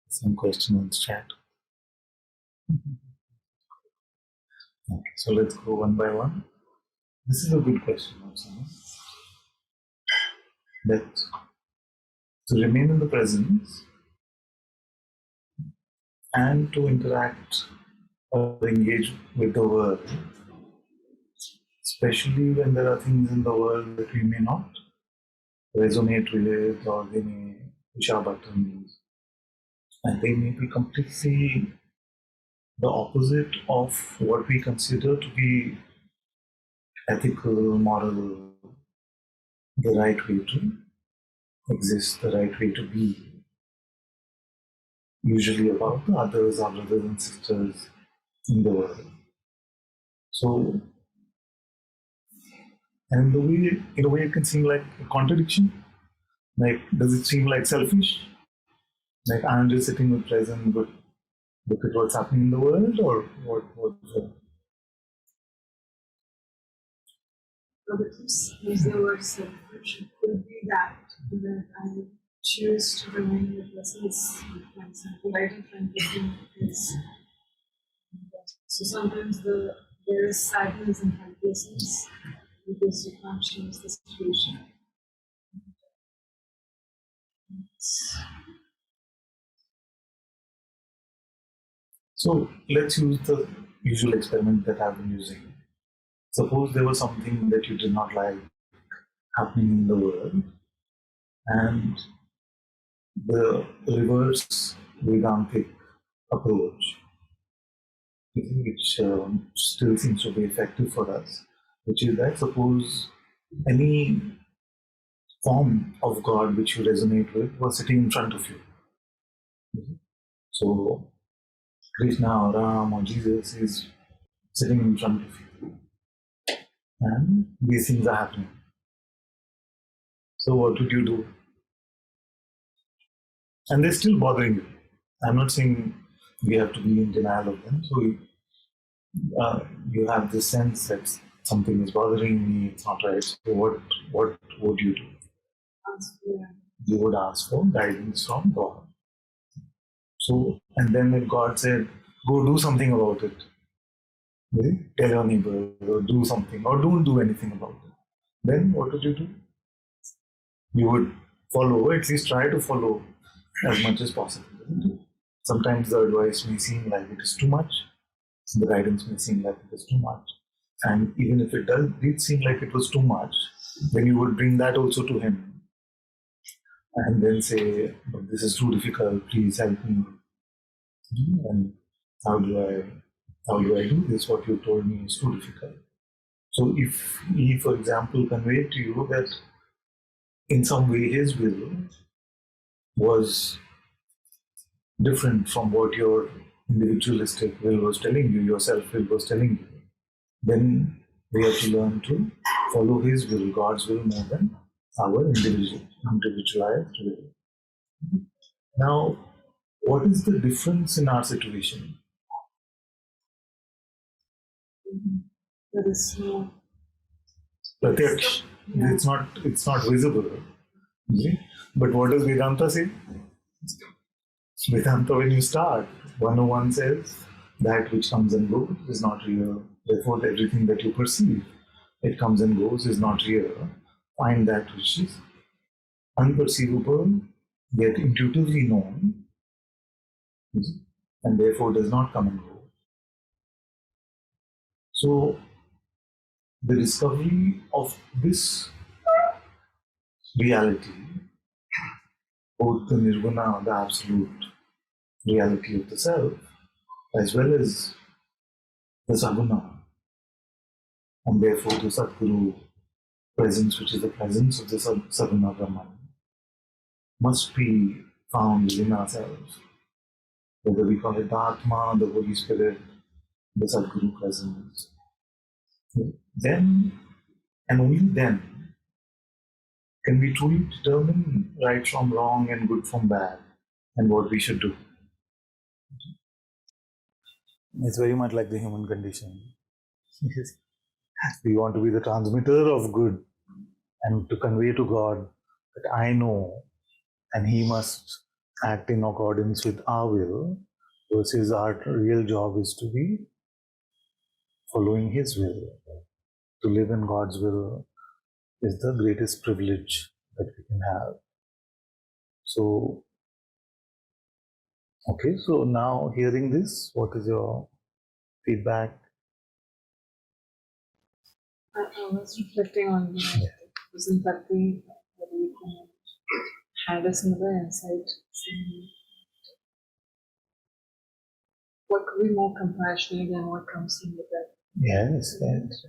Some question in the chat. Okay, so let's go one by one. This is a good question also. That to remain in the present and to interact or engage with the world, especially when there are things in the world that we may not resonate with, or they may push our buttons, and they may be completely the opposite of what we consider to be ethical, moral, the right way to exist, the right way to be, usually about the others, our brothers and sisters in the world. So, and the way, in a way, it can seem like a contradiction. Like, does it seem like selfish? Like, I'm just sitting with present, but look at what's happening in the world, or what? Use the word selfish. It could be that I choose to remain with lessons right in front of me. So sometimes there is sadness and helplessness because you can't change the situation. So let's use the usual experiment that I've been using. Suppose there was something that you did not like happening in the world, and the reverse Vedantic approach, which still seems to be effective for us, which is that suppose any form of God which you resonate with was sitting in front of you. So Krishna or Ram or Jesus is sitting in front of you, and these things are happening. So what would you do? And they're still bothering you. I'm not saying we have to be in denial of them. So you have this sense that something is bothering me, it's not right. So what would you do? You would ask for guidance from God. So, and then if God said, go do something about it, tell your neighbor, or do something, or don't do anything about it, then what would you do? You would follow, at least try to follow as much as possible. Sometimes the advice may seem like it is too much, the guidance may seem like it is too much. And even if it did seem like it was too much, then you would bring that also to him and then say, but this is too difficult, please help me. And how do I do this? What you told me is too difficult. So if he, for example, conveyed to you that in some way his will was different from what your individualistic will was telling you, your self-will was telling you, then we have to learn to follow his will, God's will, more than our individualized will. Now, what is the difference in our situation? There is no Pratyaksh. It's not visible. But what does Vedanta say? Vedanta, when you start, 101 says that which comes and goes is not real. Therefore, everything that you perceive, it comes and goes, is not real. Find that which is unperceivable, yet intuitively known, and therefore does not come and go. So, the discovery of this reality, both the nirguna, the absolute reality of the self, as well as the saguna, and therefore the Satguru presence, which is the presence of the Saguna Brahman, must be found within ourselves. Whether we call it Dharma, the Holy Spirit, the Satguru presence. Then, and only then, can we truly determine right from wrong and good from bad, and what we should do. It's very much like the human condition. We want to be the transmitter of good and to convey to God that I know and He must act in accordance with our will, versus our real job is to be following His will. To live in God's will is the greatest privilege that we can have. So, okay, so now hearing this, what is your feedback? I was reflecting on wasn't that the had a similar insight saying what could be more compassionate than what comes in with that. Yes, yes.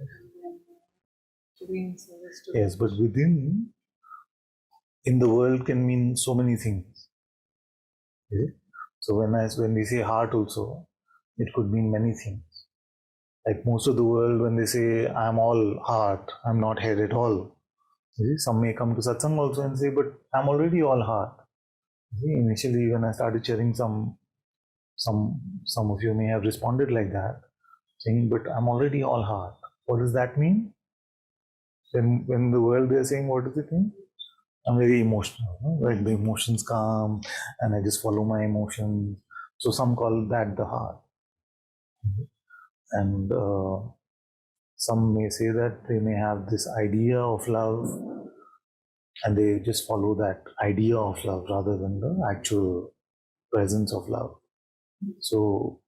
Yes, but within, in the world can mean so many things. Okay? So when we say heart also, it could mean many things. Like most of the world, when they say I'm all heart, I'm not head at all. See, some may come to satsang also and say, but I'm already all heart. See, initially, when I started sharing, some of you may have responded like that, saying, but I'm already all heart. What does that mean? Then when the world they are saying, what does it mean? I'm very emotional, no? Like the emotions come and I just follow my emotions. So some call that the heart. And some may say that they may have this idea of love and they just follow that idea of love rather than the actual presence of love. So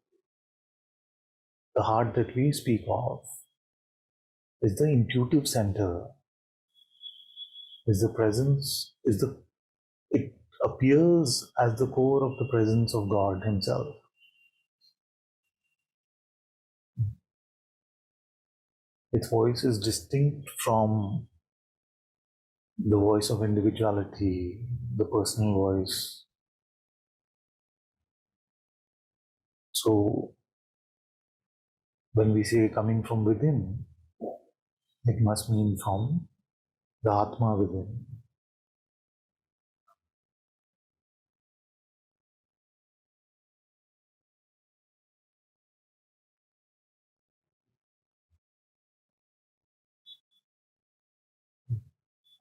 the heart that we speak of is the intuitive center, is the presence, it appears as the core of the presence of God Himself. Its voice is distinct from the voice of individuality, the personal voice. So when we say coming from within, it must mean from the Atma within.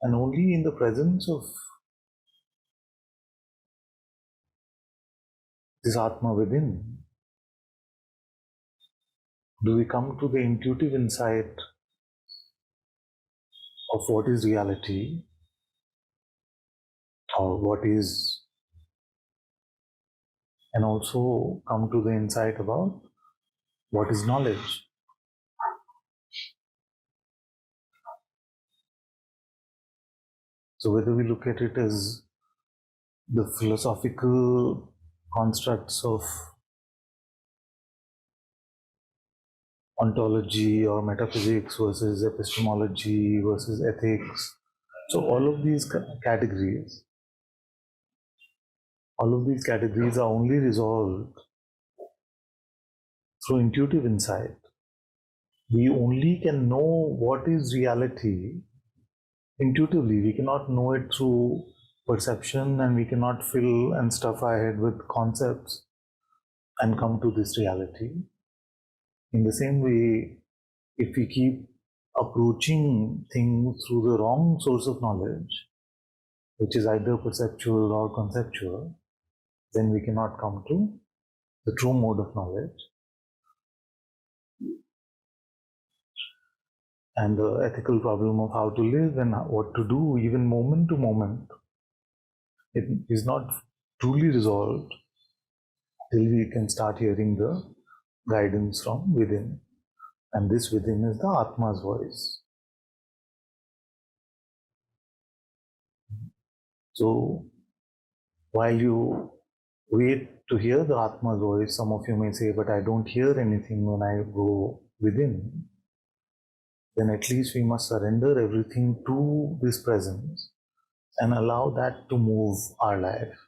And only in the presence of this Atma within do we come to the intuitive insight of what is reality or what is, and also come to the insight about what is knowledge. So whether we look at it as the philosophical constructs of ontology or metaphysics versus epistemology versus ethics. So all of these categories are only resolved through intuitive insight. We only can know what is reality intuitively. We cannot know it through perception, and we cannot fill and stuff our head with concepts and come to this reality. In the same way, if we keep approaching things through the wrong source of knowledge, which is either perceptual or conceptual, then we cannot come to the true mode of knowledge. And the ethical problem of how to live and what to do, even moment to moment, it is not truly resolved till we can start hearing the guidance from within. And this within is the Atma's voice. So while you wait to hear the Atma's voice, some of you may say, but I don't hear anything when I go within. Then at least we must surrender everything to this presence and allow that to move our life.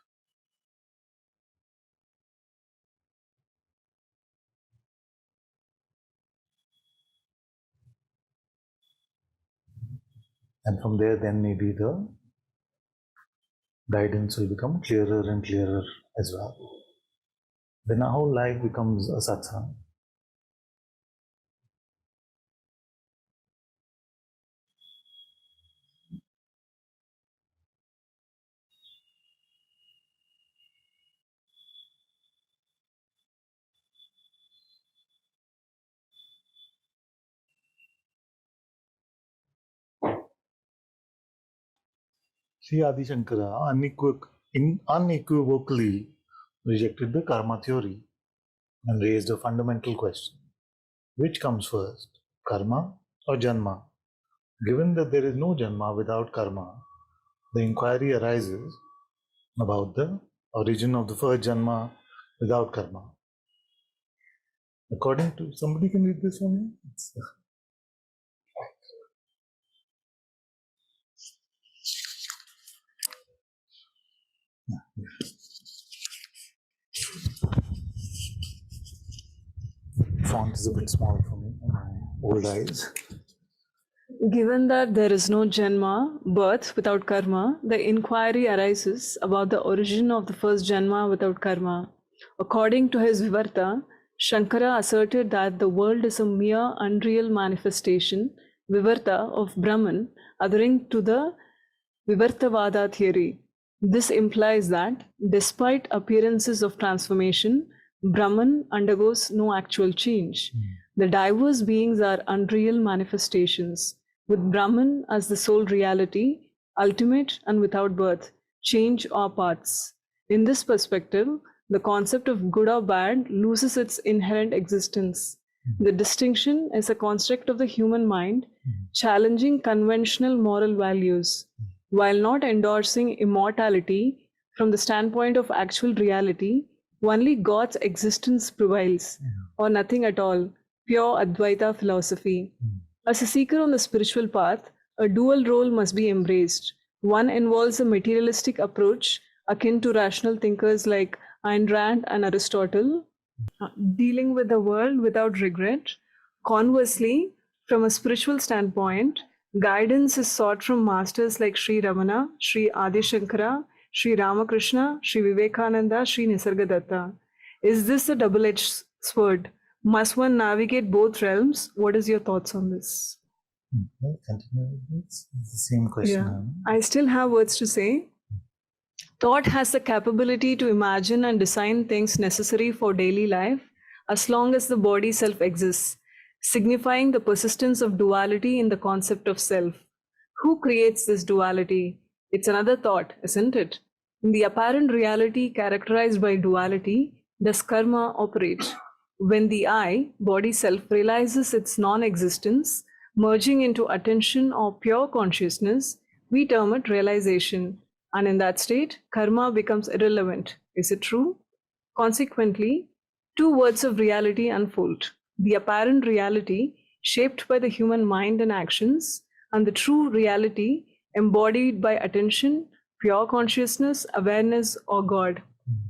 And from there, then maybe the guidance will become clearer and clearer as well. Then our whole life becomes a satsang. Sri Adi Shankara unequivocally rejected the karma theory and raised a fundamental question. Which comes first, karma or janma? Given that there is no janma without karma, the inquiry arises about the origin of the first janma without karma. According to, somebody can read this for me? Font is a bit small for me, my old eyes. Given that there is no janma, birth without karma, the inquiry arises about the origin of the first janma without karma. According to his Vivarta, Shankara asserted that the world is a mere unreal manifestation, Vivarta, of Brahman, adhering to the Vivartavada theory. This implies that, despite appearances of transformation, Brahman undergoes no actual change. The diverse beings are unreal manifestations, with Brahman as the sole reality, ultimate and without birth, change or paths. In this perspective, the concept of good or bad loses its inherent existence. The distinction is a construct of the human mind, challenging conventional moral values. While not endorsing immortality from the standpoint of actual reality, only God's existence prevails, or nothing at all, pure Advaita philosophy. As a seeker on the spiritual path, a dual role must be embraced. One involves a materialistic approach akin to rational thinkers like Ayn Rand and Aristotle, dealing with the world without regret. Conversely, from a spiritual standpoint, guidance is sought from masters like Sri Ramana, Sri Adi Shankara, Sri Ramakrishna, Sri Vivekananda, Sri Nisargadatta. Is this a double-edged sword? Must one navigate both realms? What is your thoughts on this? Okay, continue with this. It's the same question. Yeah, I still have words to say. Thought has the capability to imagine and design things necessary for daily life as long as the body self exists, signifying the persistence of duality in the concept of self. Who creates this duality? It's another thought, isn't it? In the apparent reality characterized by duality, does karma operate? When the I, body self, realizes its non existence, merging into attention or pure consciousness, we term it realization. And in that state, karma becomes irrelevant. Is it true? Consequently, two words of reality unfold: the apparent reality, shaped by the human mind and actions, and the true reality, embodied by attention, pure consciousness, awareness, or God.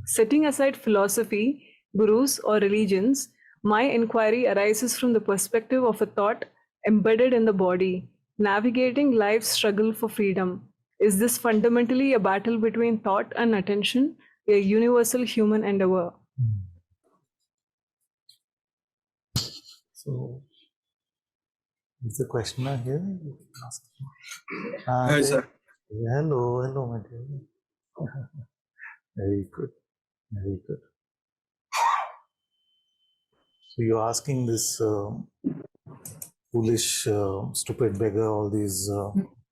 Setting aside philosophy, gurus, or religions, my inquiry arises from the perspective of a thought embedded in the body, navigating life's struggle for freedom. Is this fundamentally a battle between thought and attention, a universal human endeavor? So, is the questioner here? Hi, sir. Hello, my dear. Very good, very good. So you're asking this foolish, stupid beggar all these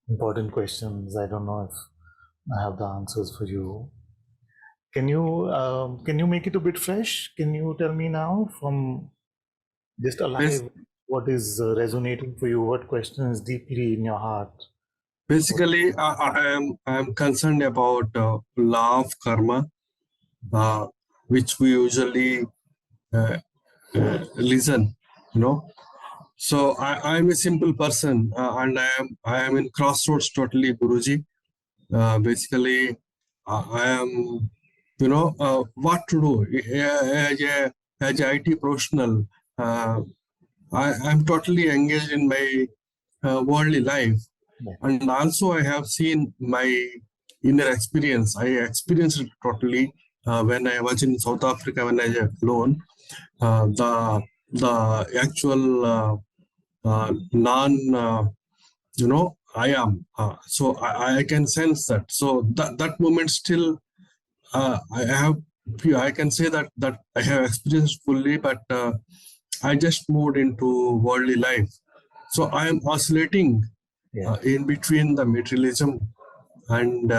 important questions. I don't know if I have the answers for you. Can you make it a bit fresh? Can you tell me now from just alive what is resonating for you? What question is deeply in your heart? Basically, I am concerned about law of karma, which we usually listen, you know. So I'm a simple person, and I am in crossroads totally, Guruji. Basically, I am, what to do as a IT professional. I'm totally engaged in my worldly life. And also I have seen my inner experience. I experienced it totally when I was in South Africa when I was alone. The actual non, I am. So I can sense that. So that moment still, I can say that I have experienced fully, but I just moved into worldly life. So I am oscillating in between the materialism and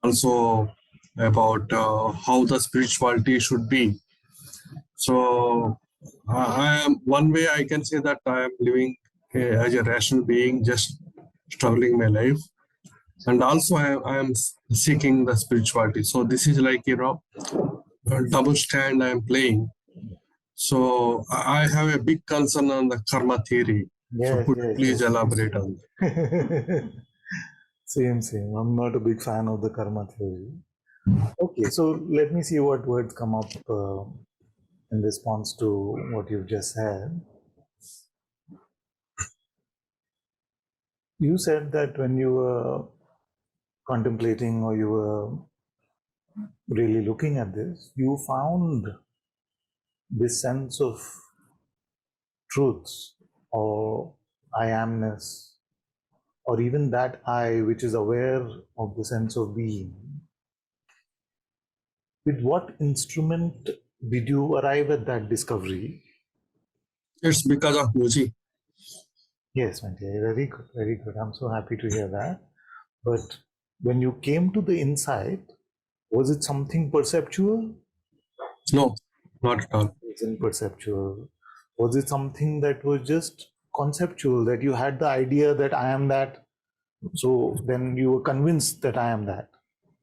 also about how the spirituality should be. So I am, one way I can say that I am living as a rational being, just struggling my life, and also I am seeking the spirituality. So this is like, you know, a double stand I am playing. So I have a big concern on the karma theory. So Yes, could you yes, please yes. elaborate on Same, same. I'm not a big fan of the karma theory. Okay, so let me see what words come up in response to what you've just said. You said that when you were contemplating or you were really looking at this, you found this sense of truth or I amness, or even that I which is aware of the sense of being. With what instrument did you arrive at that discovery? It's because of Muji. Yes, my dear, very good, very good. I'm so happy to hear that. But when you came to the insight, was it something perceptual? No, not at all. It wasn't perceptual. Was it something that was just conceptual, that you had the idea that I am that? So then you were convinced that I am that?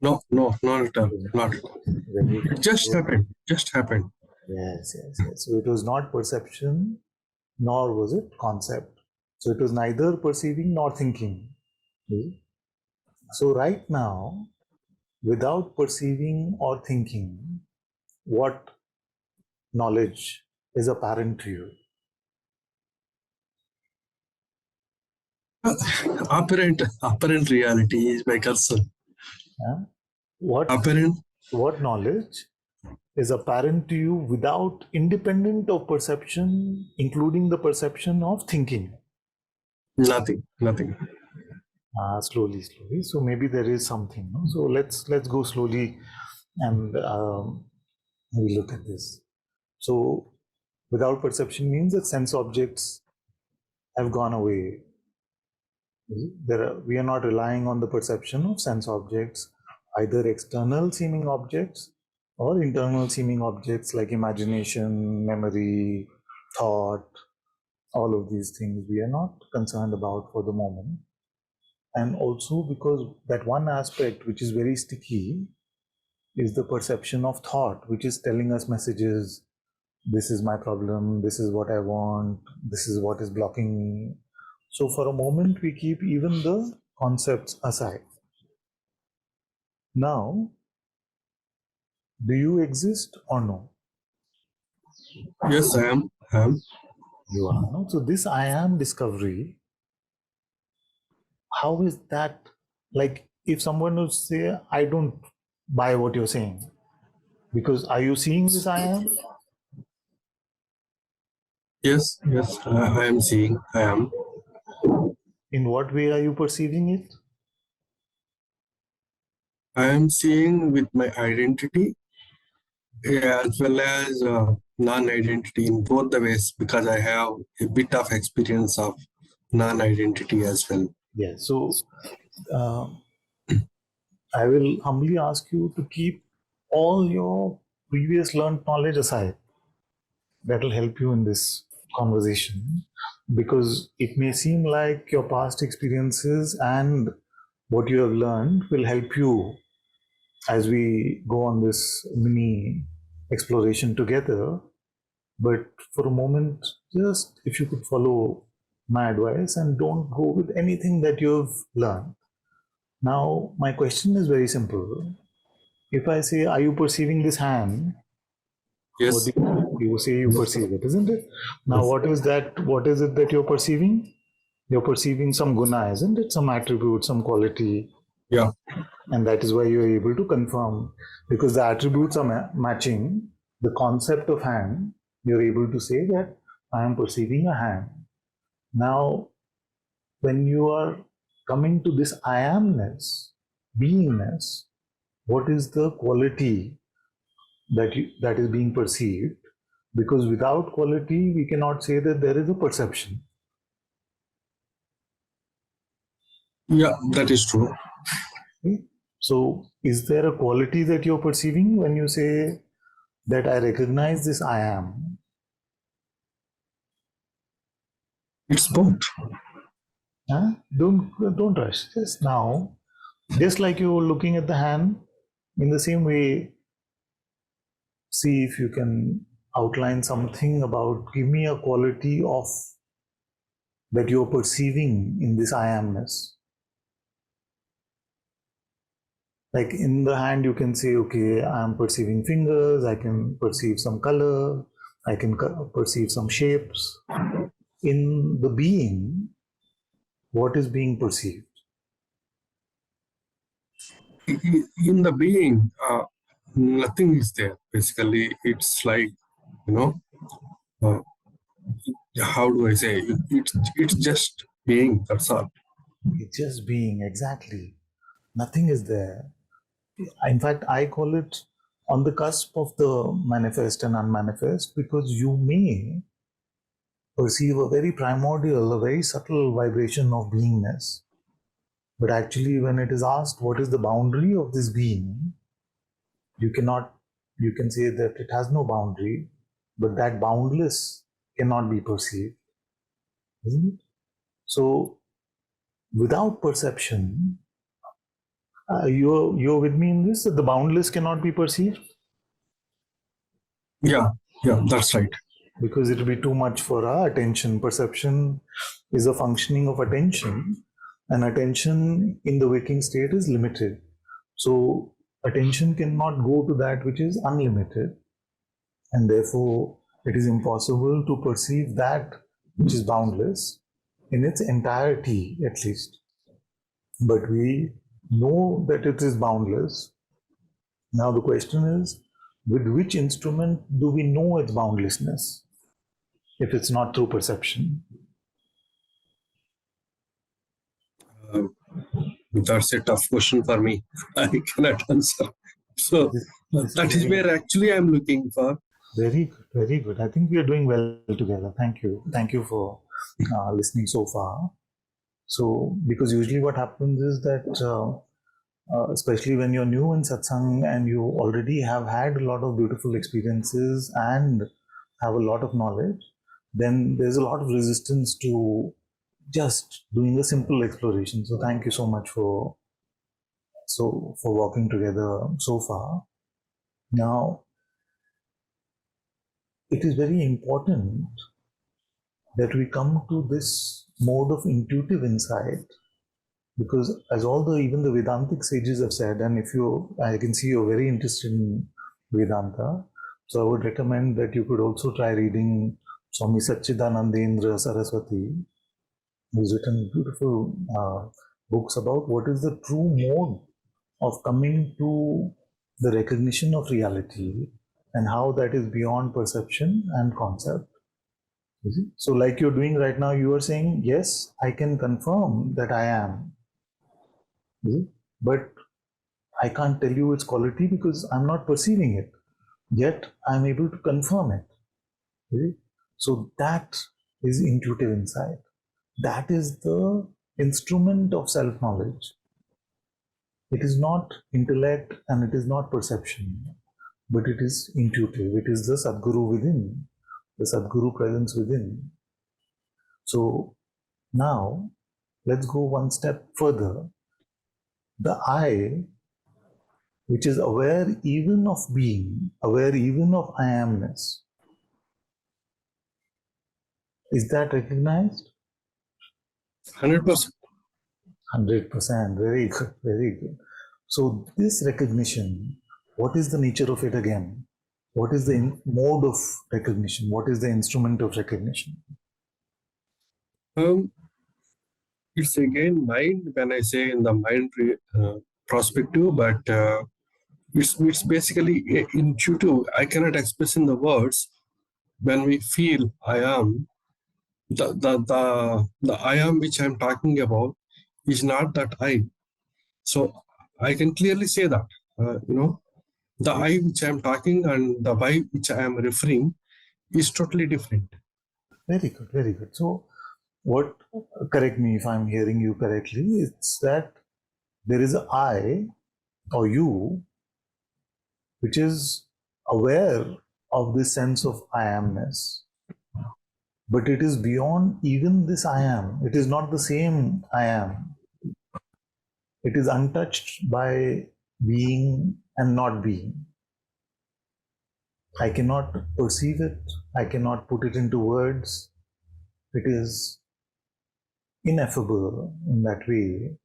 No, no, not at all. Not at all. Very It good. just happened. Just happened. Yes, yes, yes. So it was not perception, nor was it concept. So it was neither perceiving nor thinking. So right now, without perceiving or thinking, what knowledge is apparent to you? Apparent reality is my concern. Yeah? What Apparent, knowledge is apparent to you without independent of perception, including the perception of thinking? nothing, nothing. Slowly. So maybe there is something. No? So let's go slowly and we look at this. So without perception means that sense objects have gone away. We are not relying on the perception of sense objects, either external seeming objects or internal seeming objects like imagination, memory, thought, all of these things we are not concerned about for the moment. And also because that one aspect which is very sticky is the perception of thought, which is telling us messages. This is my problem, this is what I want, this is what is blocking me. So for a moment, we keep even the concepts aside. Now, do you exist or no? Yes, I am. I am. You are. No? So this I am discovery, how is that? Like if someone would say, I don't buy what you're saying, because are you seeing this I am? Yes, yes, I am seeing. I am. In what way are you perceiving it? I am seeing with my identity as well as non-identity in both the ways, because I have a bit of experience of non-identity as well. Yes. So I will humbly ask you to keep all your previous learned knowledge aside. That will help you in this conversation, because it may seem like your past experiences and what you have learned will help you as we go on this mini exploration together. But for a moment, just if you could follow my advice and don't go with anything that you've learned. Now, my question is very simple. If I say, are you perceiving this hand? What Yes. do you say you perceive it, isn't it? Now, Yes. what is that? What is it that you're perceiving? You're perceiving some guna, isn't it? Some attribute, some quality. Yeah. And that is why you're able to confirm, because the attributes are matching the concept of hand. You're able to say that I am perceiving a hand. Now, when you are coming to this I amness, beingness, what is the quality that is being perceived? Because without quality, we cannot say that there is a perception. Yeah, that is true. Okay? So, is there a quality that you're perceiving when you say that I recognize this I am? It's both. Huh? Don't rush. Just now, just like you were looking at the hand, in the same way, see if you can outline something about. Give me a quality of that you're perceiving in this I amness. Like in the hand, you can say, okay, I'm perceiving fingers, I can perceive some color, I can perceive some shapes. In the being, what is being perceived? In the being, nothing is there. Basically, it's like, you know, uh, how do I say? It's just being. That's all. It's just being, exactly. Nothing is there. In fact, I call it on the cusp of the manifest and unmanifest because you may perceive a very primordial, a very subtle vibration of beingness. But actually, when it is asked what is the boundary of this being, you can say that it has no boundary, but that boundless cannot be perceived, isn't it? So, without perception, you're with me in this, that the boundless cannot be perceived? Yeah, that's right. Because it will be too much for our attention. Perception is a functioning of attention, and attention in the waking state is limited. So, attention cannot go to that which is unlimited, and therefore, it is impossible to perceive that which is boundless in its entirety, at least. But we know that it is boundless. Now, the question is, with which instrument do we know its boundlessness if it's not through perception? That's a tough question for me. I cannot answer. So This that is where actually I'm looking for. very good, very good. I think we are doing well together. Thank you for listening so far. So, because usually what happens is that, especially when you're new in satsang and you already have had a lot of beautiful experiences and have a lot of knowledge, then there's a lot of resistance to just doing a simple exploration. So, thank you so much for walking together so far. Now, it is very important that we come to this mode of intuitive insight, because as all the even the Vedantic sages have said, and I can see you're very interested in Vedanta, so I would recommend that you could also try reading Swami Satchidanandendra Saraswati, who's written beautiful books about what is the true mode of coming to the recognition of reality and how that is beyond perception and concept. So, like you're doing right now, you are saying, yes, I can confirm that I am. But I can't tell you its quality because I'm not perceiving it. Yet I'm able to confirm it. So that is intuitive insight. That is the instrument of self-knowledge. It is not intellect and it is not perception, but it is intuitive. It is the Sadguru within, the Sadguru presence within. So now let's go one step further. The I, which is aware even of being, aware even of I amness, is that recognized? 100%. 100%. Very good, very good. So this recognition, what is the nature of it again? What is the mode of recognition? What is the instrument of recognition? It's again mind when I say in the mind perspective, but it's basically intuitive. I cannot express in the words. When we feel I am, the I am which I'm talking about is not that I. So I can clearly say that, the I which I'm talking and the I which I am referring is totally different. Very good, very good. So what, correct me if I'm hearing you correctly, it's that there is a I or you which is aware of this sense of I amness. But it is beyond even this I am. It is not the same I am. It is untouched by being and not being. I cannot perceive it. I cannot put it into words. It is ineffable in that way.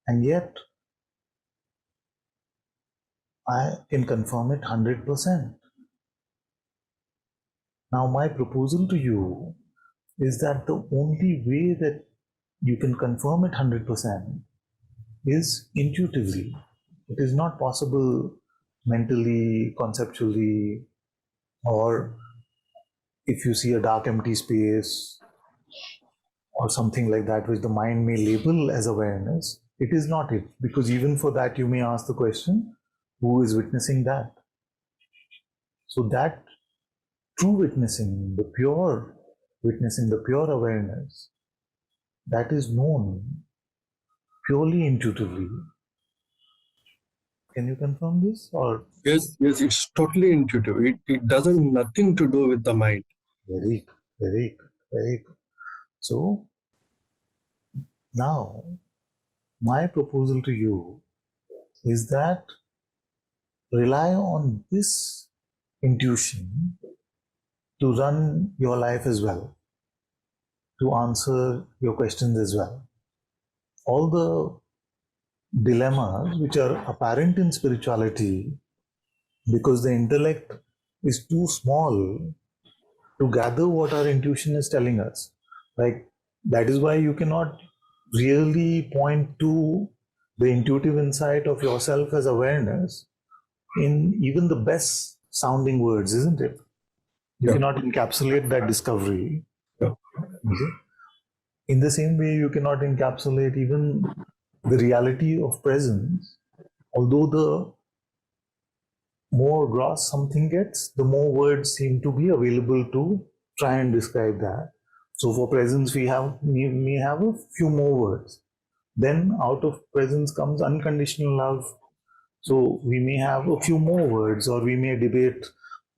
And yet, I can confirm it 100%. Now, my proposal to you is that the only way that you can confirm it 100% is intuitively. It is not possible mentally, conceptually, or if you see a dark, empty space or something like that, which the mind may label as awareness. It is not it, because even for that, you may ask the question, who is witnessing that? So, that true witnessing, the pure witnessing, the pure awareness, that is known purely intuitively. Can you confirm this? Or Yes, it's totally intuitive. It doesn't nothing to do with the mind. very, very, very. So now, my proposal to you is that rely on this intuition to run your life as well, to answer your questions as well. All the dilemmas which are apparent in spirituality, because the intellect is too small to gather what our intuition is telling us. Like, that is why you cannot really point to the intuitive insight of yourself as awareness in even the best sounding words, isn't it? You Yeah. cannot encapsulate that discovery. Yeah. In the same way, you cannot encapsulate even the reality of presence, although the more gross something gets, the more words seem to be available to try and describe that. So for presence, we may have a few more words. Then out of presence comes unconditional love. So we may have a few more words, or we may debate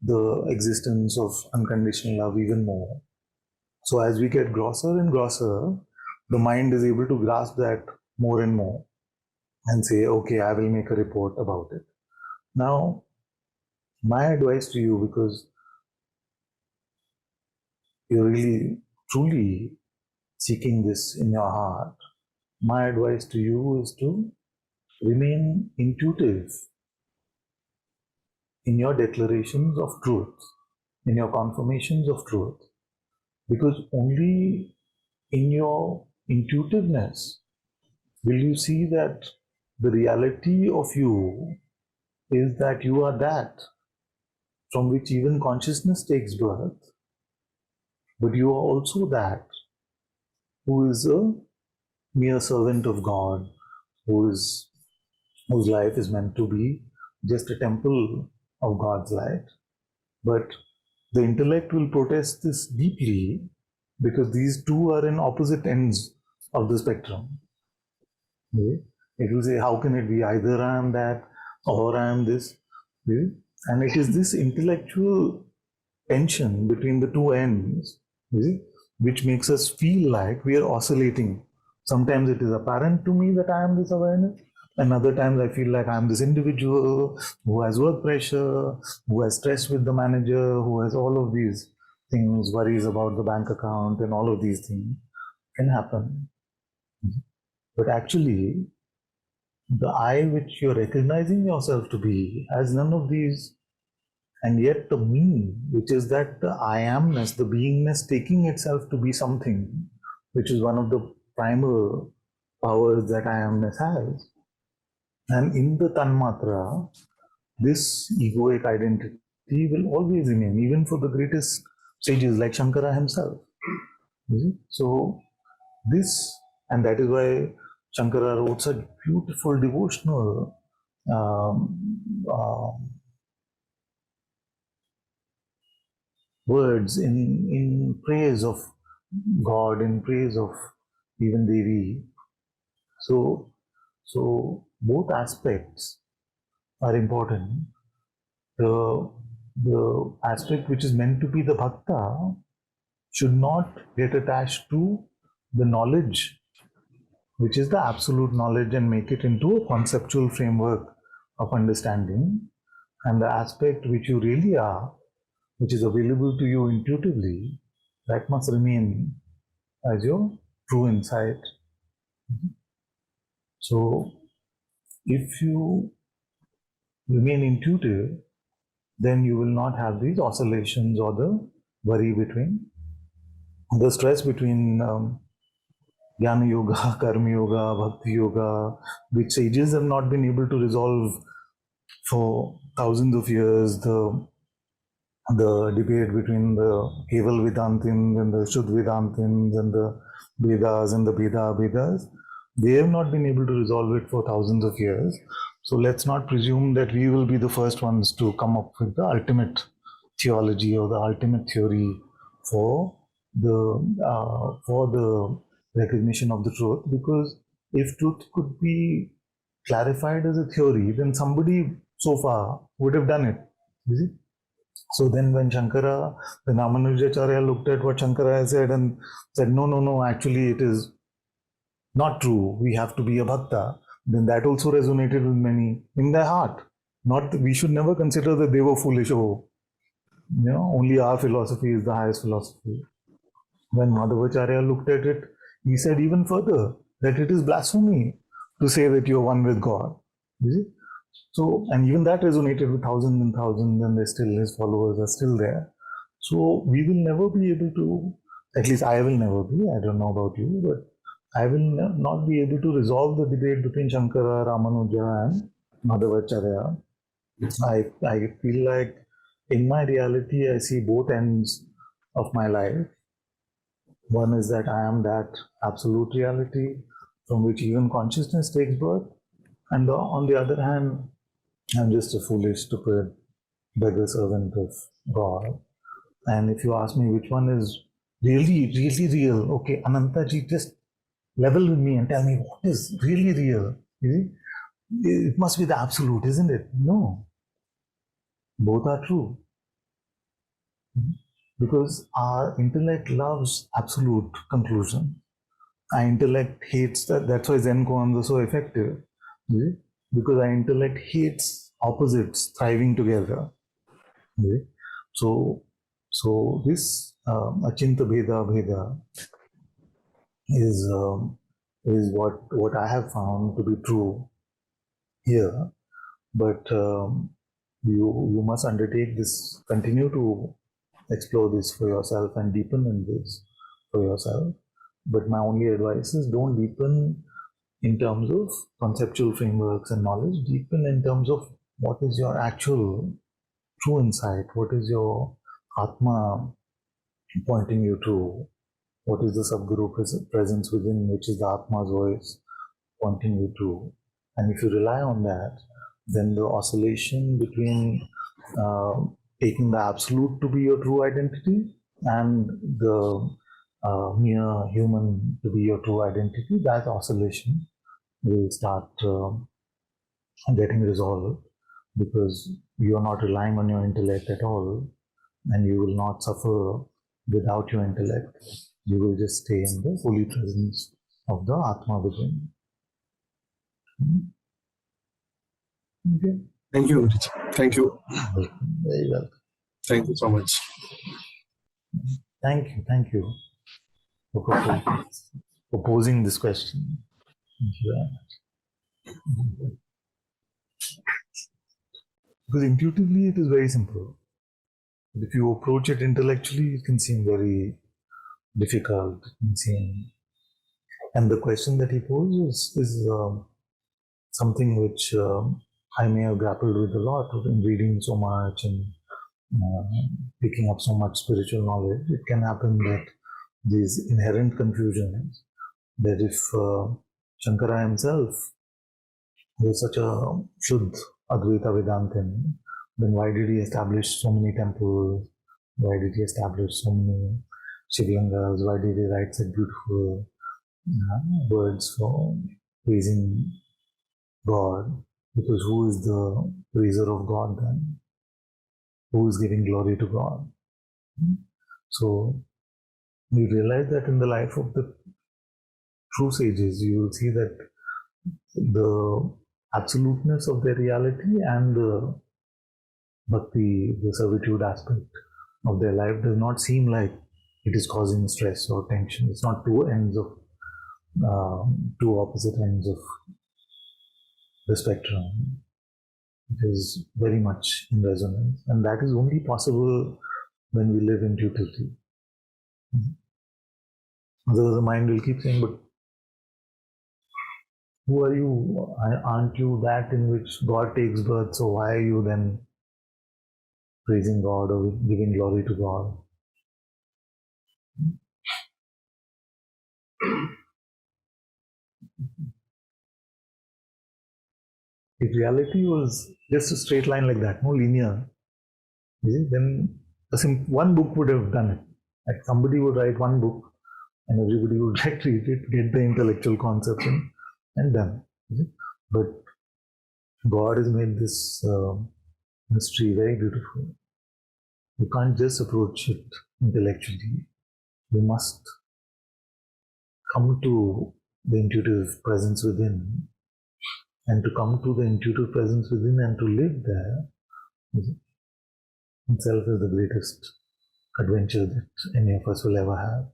the existence of unconditional love even more. So as we get grosser and grosser, the mind is able to grasp that more and more and say, okay, I will make a report about it. Now, my advice to you, because you're really truly seeking this in your heart, my advice to you is to remain intuitive in your declarations of truth, in your confirmations of truth, because only in your intuitiveness will you see that the reality of you is that you are that from which even consciousness takes birth, but you are also that who is a mere servant of God, whose life is meant to be just a temple of God's light. But the intellect will protest this deeply because these two are in opposite ends of the spectrum. Okay? It will say, how can it be? Either I am that or I am this. Okay? And it is this intellectual tension between the two ends, which makes us feel like we are oscillating. Sometimes it is apparent to me that I am this awareness, and other times I feel like I am this individual who has work pressure, who has stress with the manager, who has all of these things, worries about the bank account, and all of these things can happen. But actually, the I which you're recognizing yourself to be has none of these. And yet the me, which is that the I amness, the beingness taking itself to be something, which is one of the primal powers that I amness has. And in the Tanmatra, this egoic identity will always remain, even for the greatest sages like Shankara himself. So this, and that is why Shankara wrote such beautiful devotional words in praise of God, in praise of even Devi. So both aspects are important. The aspect which is meant to be the bhakta should not get attached to the knowledge, which is the absolute knowledge, and make it into a conceptual framework of understanding. And the aspect which you really are, which is available to you intuitively, that must remain as your true insight. So, if you remain intuitive, then you will not have these oscillations or the worry between the stress between Jnana Yoga, Karma Yoga, Bhakti Yoga, which sages have not been able to resolve for thousands of years. The debate between the Keval Vedantins and the Shuddha Vedantins and the Vedas and the Vedas, they have not been able to resolve it for thousands of years. So let's not presume that we will be the first ones to come up with the ultimate theology or the ultimate theory for the recognition of the truth. Because if truth could be clarified as a theory, then somebody so far would have done it. You see? So then when Shankara, the Ramanujacharya looked at what Shankara said and said, no, actually it is not true. We have to be a bhakta. Then that also resonated with many in their heart. Not we should never consider that they were foolish. Oh, only our philosophy is the highest philosophy. When Madhavacharya looked at it, he said even further that it is blasphemy to say that you are one with God. You see? So, and even that resonated with thousands and thousands, and his followers are still there. So, we will never be able to, at least I will never be, I don't know about you, but I will not be able to resolve the debate between Shankara, Ramanuja, and Madhavacharya. I feel like in my reality, I see both ends of my life. One is that I am that absolute reality from which even consciousness takes birth. And on the other hand, I'm just a foolish, stupid beggar servant of God. And if you ask me which one is really, really real, okay, Anantaji, just level with me and tell me what is really real. You see? It must be the absolute, isn't it? No. Both are true. Because our intellect loves absolute conclusion. Our intellect hates that. That's why Zen koans are so effective. You see? Because our intellect hates opposites thriving together. Okay. So this Achinta Bheda is what I have found to be true here. But you must undertake this, continue to explore this for yourself and deepen in this for yourself. But my only advice is don't deepen in terms of conceptual frameworks and knowledge. Deepen in terms of what is your actual true insight, what is your Atma pointing you to, what is the Sadguru presence within, which is the Atma's voice pointing you to. And if you rely on that, then the oscillation between taking the absolute to be your true identity and the mere human to be your true identity, that oscillation will start getting resolved, because you are not relying on your intellect at all, and you will not suffer without your intellect. You will just stay in the holy presence of the Atma within. Okay. Thank you, Guruji. Thank you. Very well. Thank you so much. Thank you for posing this question. Thank you very much. Because intuitively it is very simple. But if you approach it intellectually, it can seem very difficult. It can seem... And the question that he posed is something which I may have grappled with a lot in reading so much and picking up so much spiritual knowledge. It can happen that these inherent confusions, that if Shankara himself was such a Shuddha Advaita Vedantin, then why did he establish so many temples? Why did he establish so many Shivlingas? Why did he write such beautiful words for praising God? Because who is the praiser of God then? Who is giving glory to God? So you realize that in the life of the true sages, you will see that the absoluteness of their reality and the bhakti, the servitude aspect of their life does not seem like it is causing stress or tension. It's not two opposite ends of the spectrum. It is very much in resonance, and that is only possible when we live intuitively. Otherwise, the mind will keep saying, "But who are you? Aren't you that in which God takes birth? So why are you then praising God or giving glory to God?" If reality was just a straight line like that, no linear, then one book would have done it. Like somebody would write one book and everybody would read it, get the intellectual concepts and done. But God has made this mystery very beautiful. You can't just approach it intellectually. You must come to the intuitive presence within. And to come to the intuitive presence within and to live there itself is the greatest adventure that any of us will ever have.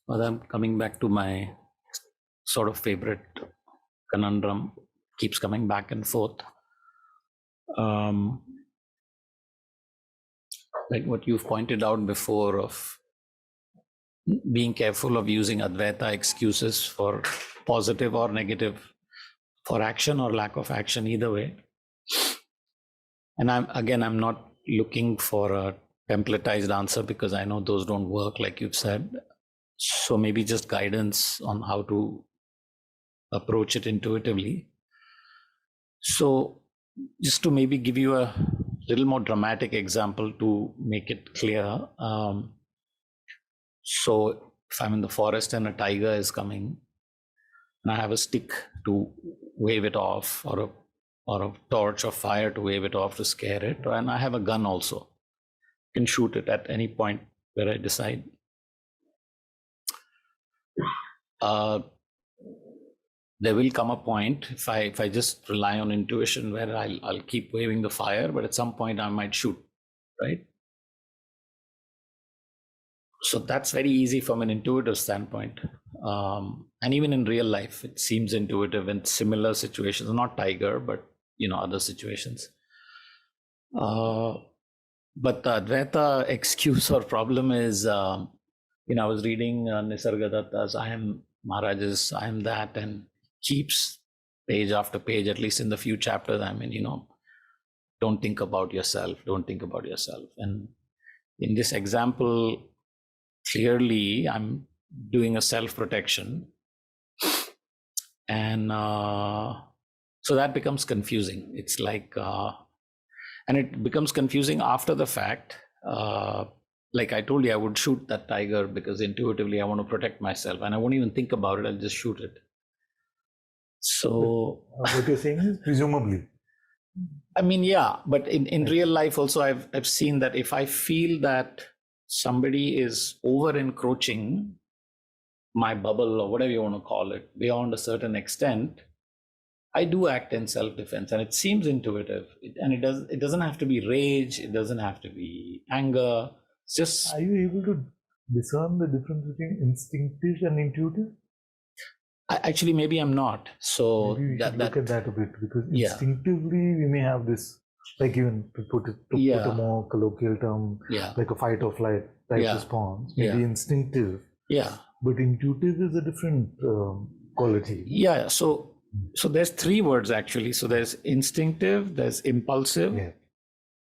Well, I'm coming back to my sort of favorite conundrum, keeps coming back and forth. Like what you've pointed out before of being careful of using Advaita excuses for positive or negative, for action or lack of action, either way. And I'm not looking for a templatized answer because I know those don't work like you've said. So maybe just guidance on how to approach it intuitively. So just to maybe give you a little more dramatic example to make it clear. So if I'm in the forest and a tiger is coming and I have a stick to wave it off, or a torch of fire to wave it off to scare it, and I have a gun also, I can shoot it at any point where I decide. There will come a point if I just rely on intuition where I'll keep waving the fire, but at some point I might shoot, right? So that's very easy from an intuitive standpoint. And even in real life, it seems intuitive in similar situations, not tiger, but other situations. But the Advaita excuse or problem is, I was reading Nisargadatta's I am Maharaj's I am that, and keeps page after page, at least in the few chapters, don't think about yourself, And in this example, clearly I'm doing a self-protection, and so that becomes confusing. It's like and it becomes confusing after the fact. Like I told you, I would shoot that tiger because intuitively I want to protect myself, and I won't even think about it, I'll just shoot it. So what you're saying is presumably. Yeah, but in real life also, I've seen that if I feel that somebody is over encroaching my bubble or whatever you want to call it beyond a certain extent, I do act in self-defense, and it seems intuitive. It doesn't have to be rage. It doesn't have to be anger. It's just. Are you able to discern the difference between instinctive and intuitive? Actually, maybe I'm not. So maybe we should look at that a bit, because instinctively we may have this, like even to put a more colloquial term, like a fight or flight type Yeah. response, maybe Yeah. instinctive. Yeah. But intuitive is a different quality. Yeah. So there's three words actually. So there's instinctive, there's impulsive, Yeah.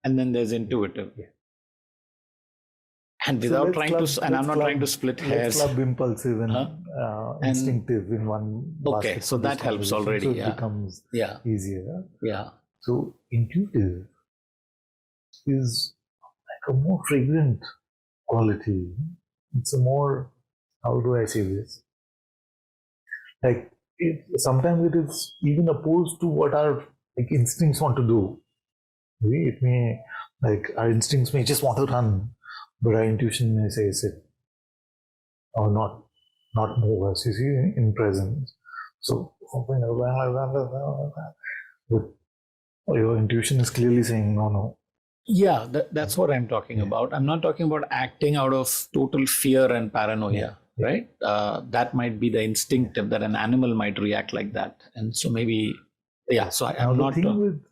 and then there's intuitive. Yeah. And So without let's trying club- to, and I'm let's not club- trying to split Let's hairs. club impulsive and And- instinctive in one basket. Okay, so for this that helps conversation, already, So it yeah. becomes Yeah. easier. Yeah. So intuitive is like a more fragrant quality. It's a more, how do I say this? Like sometimes it is even opposed to what our like instincts want to do. It may, like our instincts may just want to run, but our intuition may say sit or not move us. You see, in presence. So something but your intuition is clearly saying no. Yeah, that's what I'm talking about. I'm not talking about acting out of total fear and paranoia, right? That might be the instinctive, that an animal might react like that. And so maybe, yeah, so I'm Now not. the thing with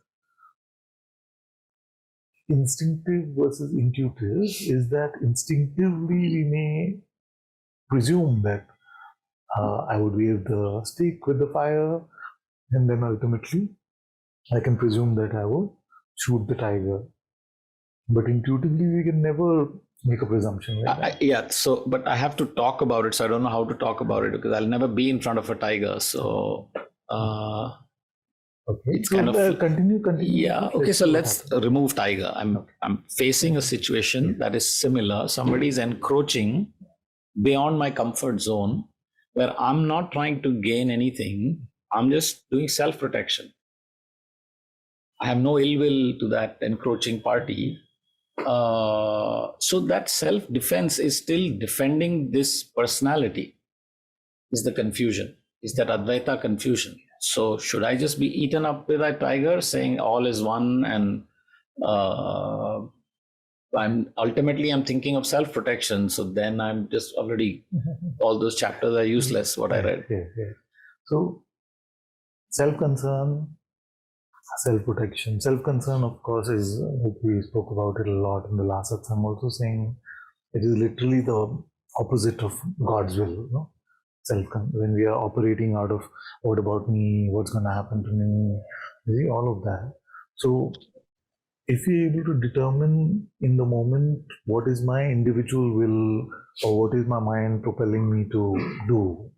instinctive versus intuitive is that instinctively we may presume that I would wave the stick with the fire, and then ultimately I can presume that I would shoot the tiger. But intuitively, we can never make a presumption like that. Yeah, so, but I have to talk about it, so I don't know how to talk about it because I'll never be in front of a tiger. So, okay, it's so kind of continue. Yeah. Okay. So let's remove tiger. I'm facing a situation that is similar. Somebody's encroaching beyond my comfort zone, where I'm not trying to gain anything. I'm just doing self-protection. I have no ill will to that encroaching party. So that self-defense is still defending this personality. Is the confusion? Is that Advaita confusion? So should I just be eaten up with that tiger, saying all is one, and I'm thinking of self-protection. So then I'm just already, all those chapters are useless. What I read. Yeah. So self-concern, self-protection. Self-concern, of course, is like we spoke about it a lot in the last satsang. Also saying it is literally the opposite of God's will. No? When we are operating out of what about me, what's going to happen to me, you see, all of that. So if you're able to determine in the moment what is my individual will or what is my mind propelling me to do,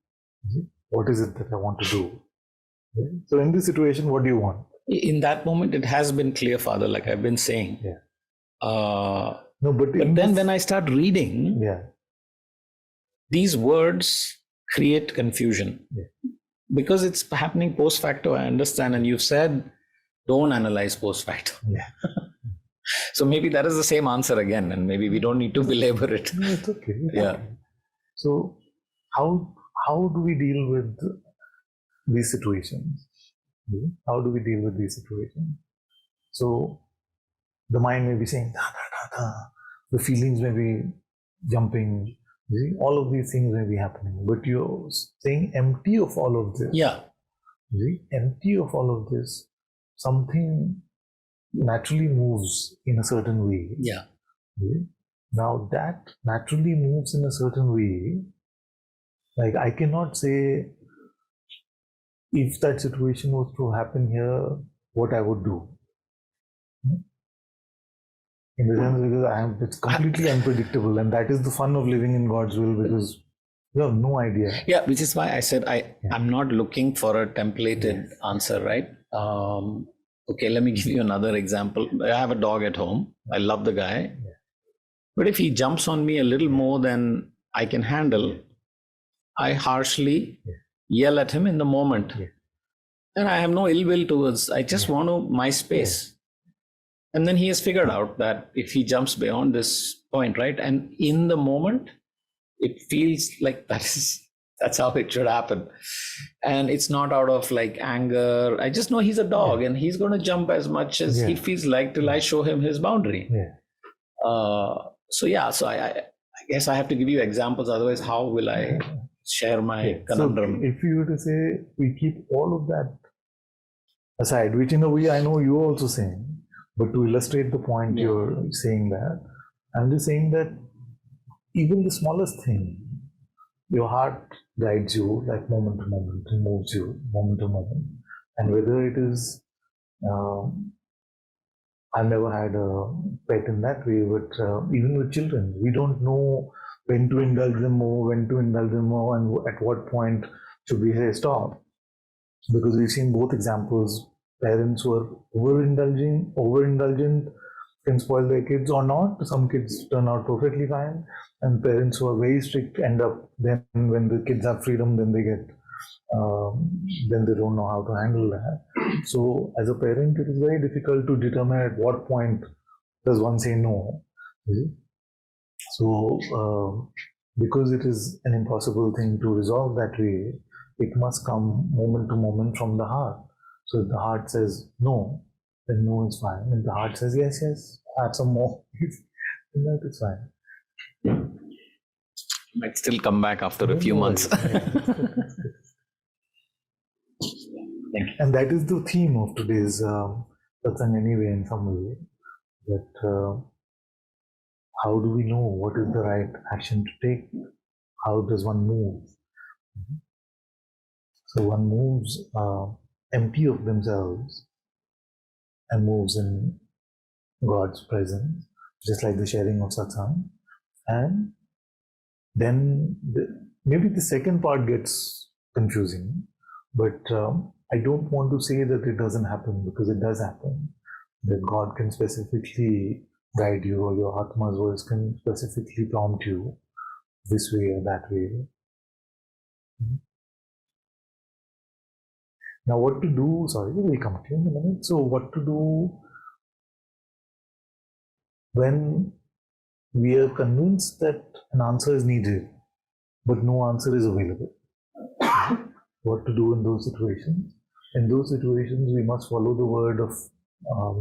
what is it that I want to do? So in this situation, what do you want? In that moment, it has been clear, Father, like I've been saying. Yeah. No, but then when I start reading, these words create confusion. Yeah. Because it's happening post facto, I understand. And you've said, don't analyze post facto. Yeah. So maybe that is the same answer again, and maybe we don't need to belabor it. No, it's okay. Yeah. Okay. So how do we deal with these situations? How do we deal with these situations? So the mind may be saying, da, da, da, da. The feelings may be jumping. See, all of these things may be happening, but you're staying empty of all of this. Yeah. See, empty of all of this, something naturally moves in a certain way. Yeah. See? Now that naturally moves in a certain way, like I cannot say if that situation was to happen here, what I would do. In the sense, because it's completely unpredictable, and that is the fun of living in God's will, because you have no idea. Yeah, which is why I said I'm not looking for a templated answer, right? Okay, let me give you another example. I have a dog at home. I love the guy. But if he jumps on me a little more than I can handle, I harshly yell at him in the moment. And I have no ill will towards, I just want my space. And then he has figured out that if he jumps beyond this point, right? And in the moment, it feels like that's how it should happen. And it's not out of like anger. I just know he's a dog and he's going to jump as much as he feels like till I show him his boundary. So I guess I have to give you examples. Otherwise, how will I share my conundrum? So if you were to say, we keep all of that aside, which in a way I know you're also saying, but to illustrate the point you're saying that, I'm just saying that even the smallest thing, your heart guides you like moment to moment and moves you moment to moment. And whether it is, I've never had a pet in that way, but even with children, we don't know when to indulge them more, when to indulge them more, and at what point should we say stop. Because we've seen both examples, parents who are overindulgent can spoil their kids or not. Some kids turn out perfectly fine, and parents who are very strict end up, then when the kids have freedom, then they get, then they don't know how to handle that. So as a parent, it is very difficult to determine at what point does one say no. So because it is an impossible thing to resolve that way, it must come moment to moment from the heart. So if the heart says no, then no is fine. If the heart says yes, yes, have some more, then that is fine. Might still come back after a few months. And that is the theme of today's satsang anyway, in some way, that how do we know what is the right action to take? How does one move? So one moves empty of themselves and moves in God's presence, just like the sharing of satsang. And then maybe the second part gets confusing, but I don't want to say that it doesn't happen, because it does happen. That God can specifically guide you, or your Atma's voice can specifically prompt you this way or that way. Now, what to do? Sorry, we'll come to you in a minute. So, what to do when we are convinced that an answer is needed, but no answer is available? What to do in those situations? In those situations, we must follow the word of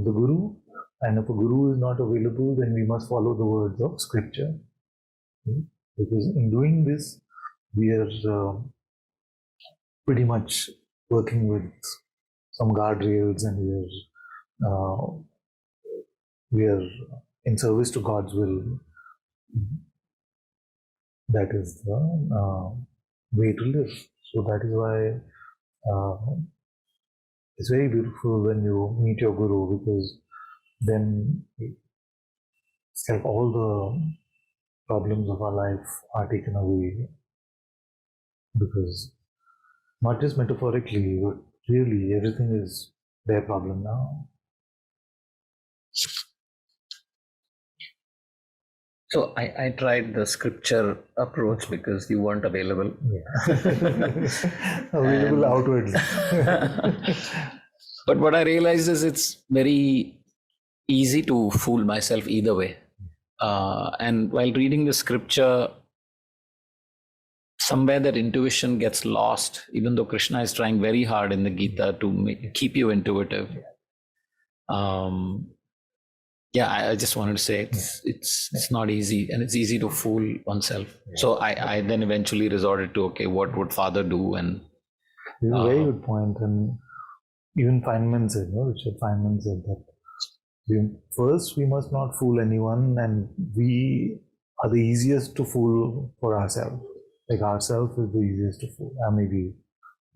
the Guru, and if a Guru is not available, then we must follow the words of Scripture. Because in doing this, we are pretty much working with some guardrails, and we are in service to God's will. That is the way to live. So that is why it's very beautiful when you meet your Guru, because then it's like all the problems of our life are taken away. Because not just metaphorically, but really everything is their problem now. So I tried the scripture approach because you weren't available. Yeah. Available outwardly. But what I realized is it's very easy to fool myself either way. And while reading the scripture, somewhere that intuition gets lost, even though Krishna is trying very hard in the Gita to keep you intuitive. I just wanted to say it's not easy, and it's easy to fool oneself. So I then eventually resorted to, okay, what would Father do? And it's a very good point. And even Feynman said, Richard Feynman said that first we must not fool anyone, and we are the easiest to fool for ourselves. Like ourselves is the easiest to fool. I may be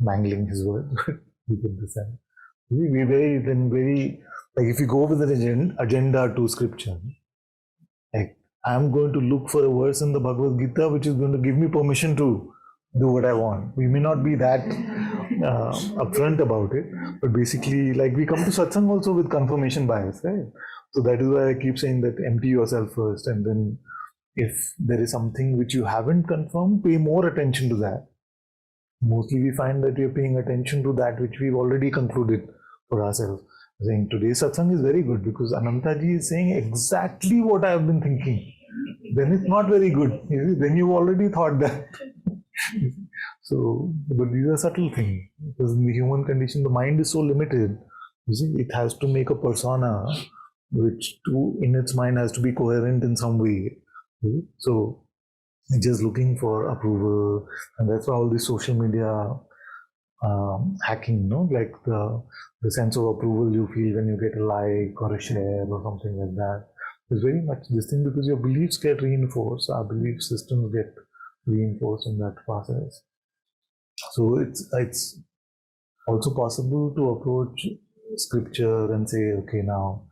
mangling his words, but you can understand. We're very like if you go with an agenda to scripture, like I'm going to look for a verse in the Bhagavad Gita which is going to give me permission to do what I want. We may not be that upfront about it, but basically, like we come to satsang also with confirmation bias, right? So that is why I keep saying that empty yourself first, and then if there is something which you haven't confirmed, pay more attention to that. Mostly we find that we are paying attention to that which we've already concluded for ourselves. Saying today's satsang is very good because Ananta-ji is saying exactly what I have been thinking. Then it's not very good. Then you've already thought that. So, but these are subtle things. Because in the human condition, the mind is so limited. You see, it has to make a persona which in its mind has to be coherent in some way. So, just looking for approval, and that's why all this social media hacking, like the sense of approval you feel when you get a like or a share or something like that. It's very much this thing, because your beliefs get reinforced, our belief systems get reinforced in that process. So it's also possible to approach scripture and say, okay, now,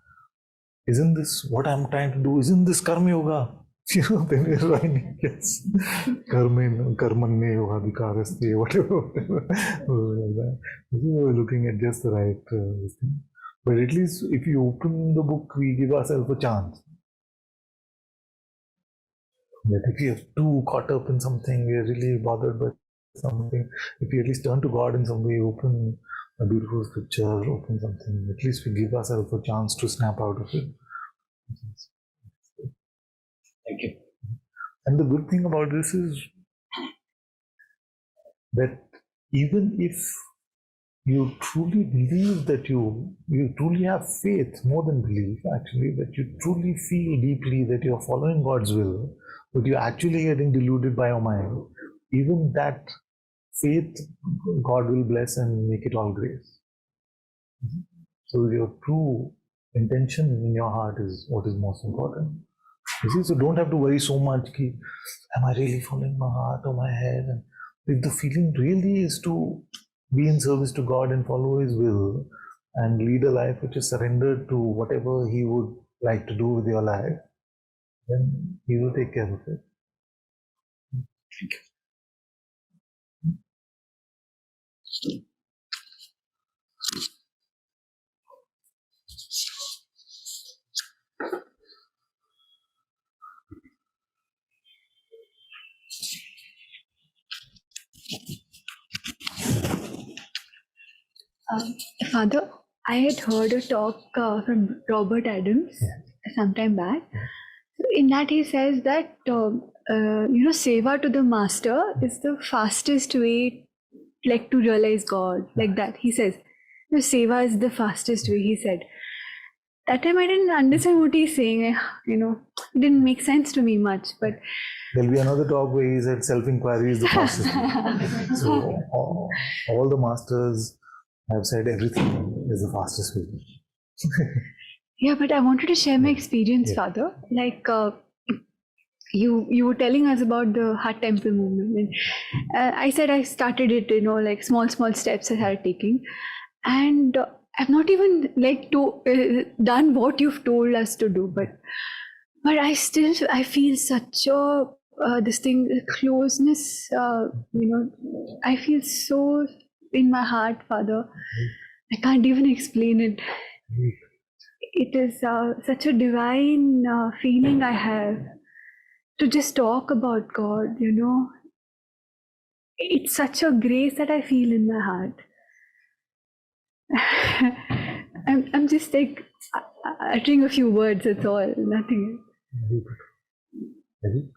isn't this what I'm trying to do? Isn't this karma yoga? Then you're writing, yes, karmanye yoga vikarasya, whatever. We're looking at just the right thing. But at least if you open the book, we give ourselves a chance. That if we are too caught up in something, we are really bothered by something, if we at least turn to God in some way, open a beautiful scripture, open something, at least we give ourselves a chance to snap out of it. Thank you. And the good thing about this is that even if you truly believe that you truly have faith, more than belief actually, that you truly feel deeply that you're following God's will, but you're actually getting deluded by your mind, even that faith, God will bless and make it all grace. So your true intention in your heart is what is most important. You see, so don't have to worry so much, am I really following my heart or my head? And if the feeling really is to be in service to God and follow His will and lead a life which is surrendered to whatever He would like to do with your life, then He will take care of it. Thank you. Father, I had heard a talk from Robert Adams some time back. In that, he says that seva to the master is the fastest way, like to realize God. Like that, he says, seva is the fastest way. He said. That time I didn't understand what he's saying. It didn't make sense to me much. But there'll be another talk where he said self-inquiry is the fastest way. So all the masters have said everything is the fastest way. Yeah, but I wanted to share my experience, Father. Like you were telling us about the Heart Temple movement. And I said I started it, like small steps I started taking. And I've not even done what you've told us to do, but I feel such a closeness. I feel so in my heart, Father. I can't even explain it. It is such a divine feeling I have to just talk about God. It's such a grace that I feel in my heart. I'm just like uttering a few words, that's all, nothing. Very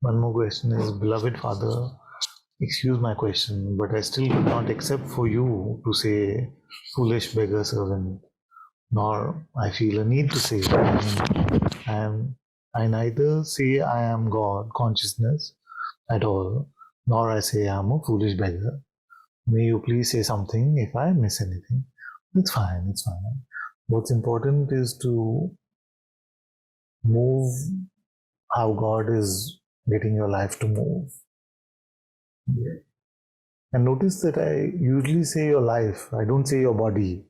One more question is, beloved Father, excuse my question, but I still could not accept for you to say foolish beggar servant, nor I feel a need to say that. I neither say I am God consciousness at all, nor I say I am a foolish beggar. May you please say something if I miss anything. It's fine. What's important is to move how God is getting your life to move. And notice that I usually say your life, I don't say your body.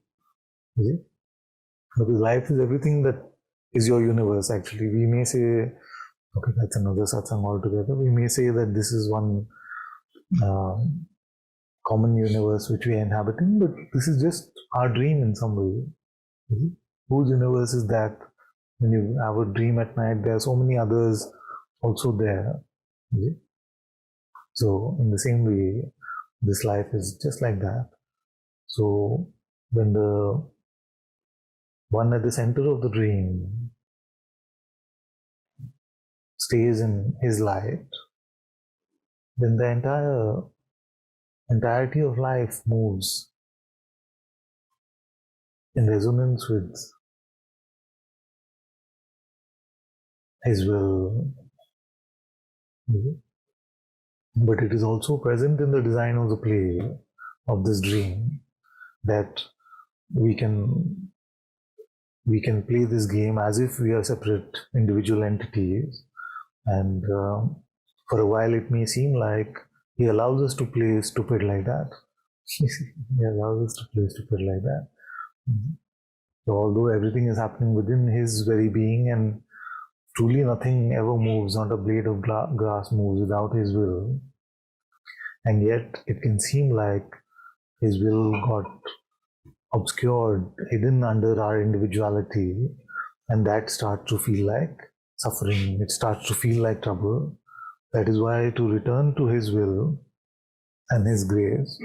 Because life is everything that is your universe, actually. We may say, okay, that's another satsang altogether. We may say that this is one common universe which we are inhabiting, but this is just our dream in some way. Whose universe is that? When you have a dream at night, there are so many others also there. So, in the same way, this life is just like that. So, when the one at the center of the dream stays in his light, then the entirety of life moves in resonance with his will. But it is also present in the design of the play of this dream that we can play this game as if we are separate individual entities, and for a while it may seem like he allows us to play stupid like that. He allows us to play stupid like that. So although everything is happening within his very being, and truly nothing ever moves, not a blade of grass moves without his will, and yet it can seem like his will got obscured, hidden under our individuality, and that starts to feel like suffering. It starts to feel like trouble. That is why to return to his will and his grace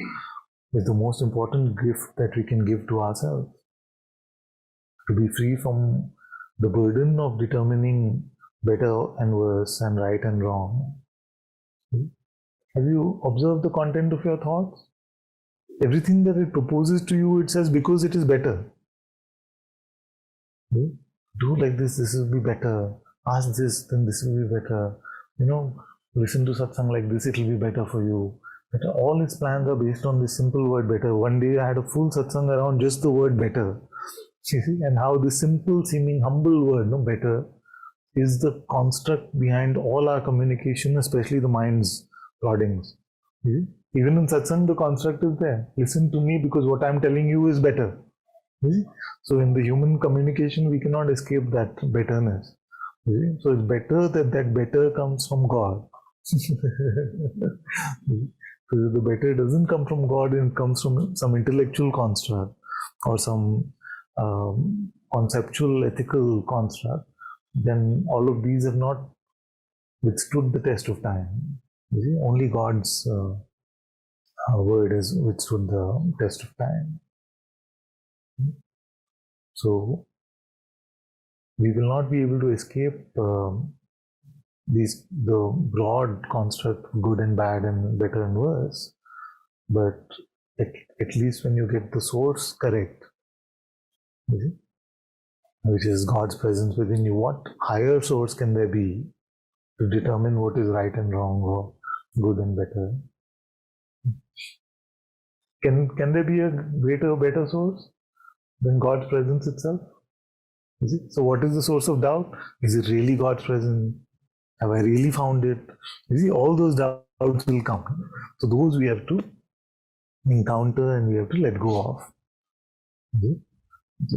is the most important gift that we can give to ourselves. To be free from the burden of determining better and worse and right and wrong. Have you observed the content of your thoughts? Everything that it proposes to you, it says because it is better. Do like this will be better. Ask this, then this will be better. Listen to Satsang like this, it will be better for you. All its plans are based on this simple word better. One day I had a full Satsang around just the word better. You see, and how this simple seeming humble word, better, is the construct behind all our communication, especially the mind's ploddings. Even in Satsang, the construct is there. Listen to me because what I'm telling you is better. So in the human communication, we cannot escape that betterness. So it's better that better comes from God. So the better doesn't come from God, it comes from some intellectual construct or some conceptual ethical construct. Then all of these have not withstood the test of time. Only God's word has withstood the test of time. So we will not be able to escape the broad construct of good and bad and better and worse, but at least when you get the source correct, which is God's presence within you, what higher source can there be to determine what is right and wrong or good and better? Can there be a greater, better source than God's presence itself? Is it? So what is the source of doubt? Is it really God's presence? Have I really found it? You see, all those doubts will come. So those we have to encounter and we have to let go of.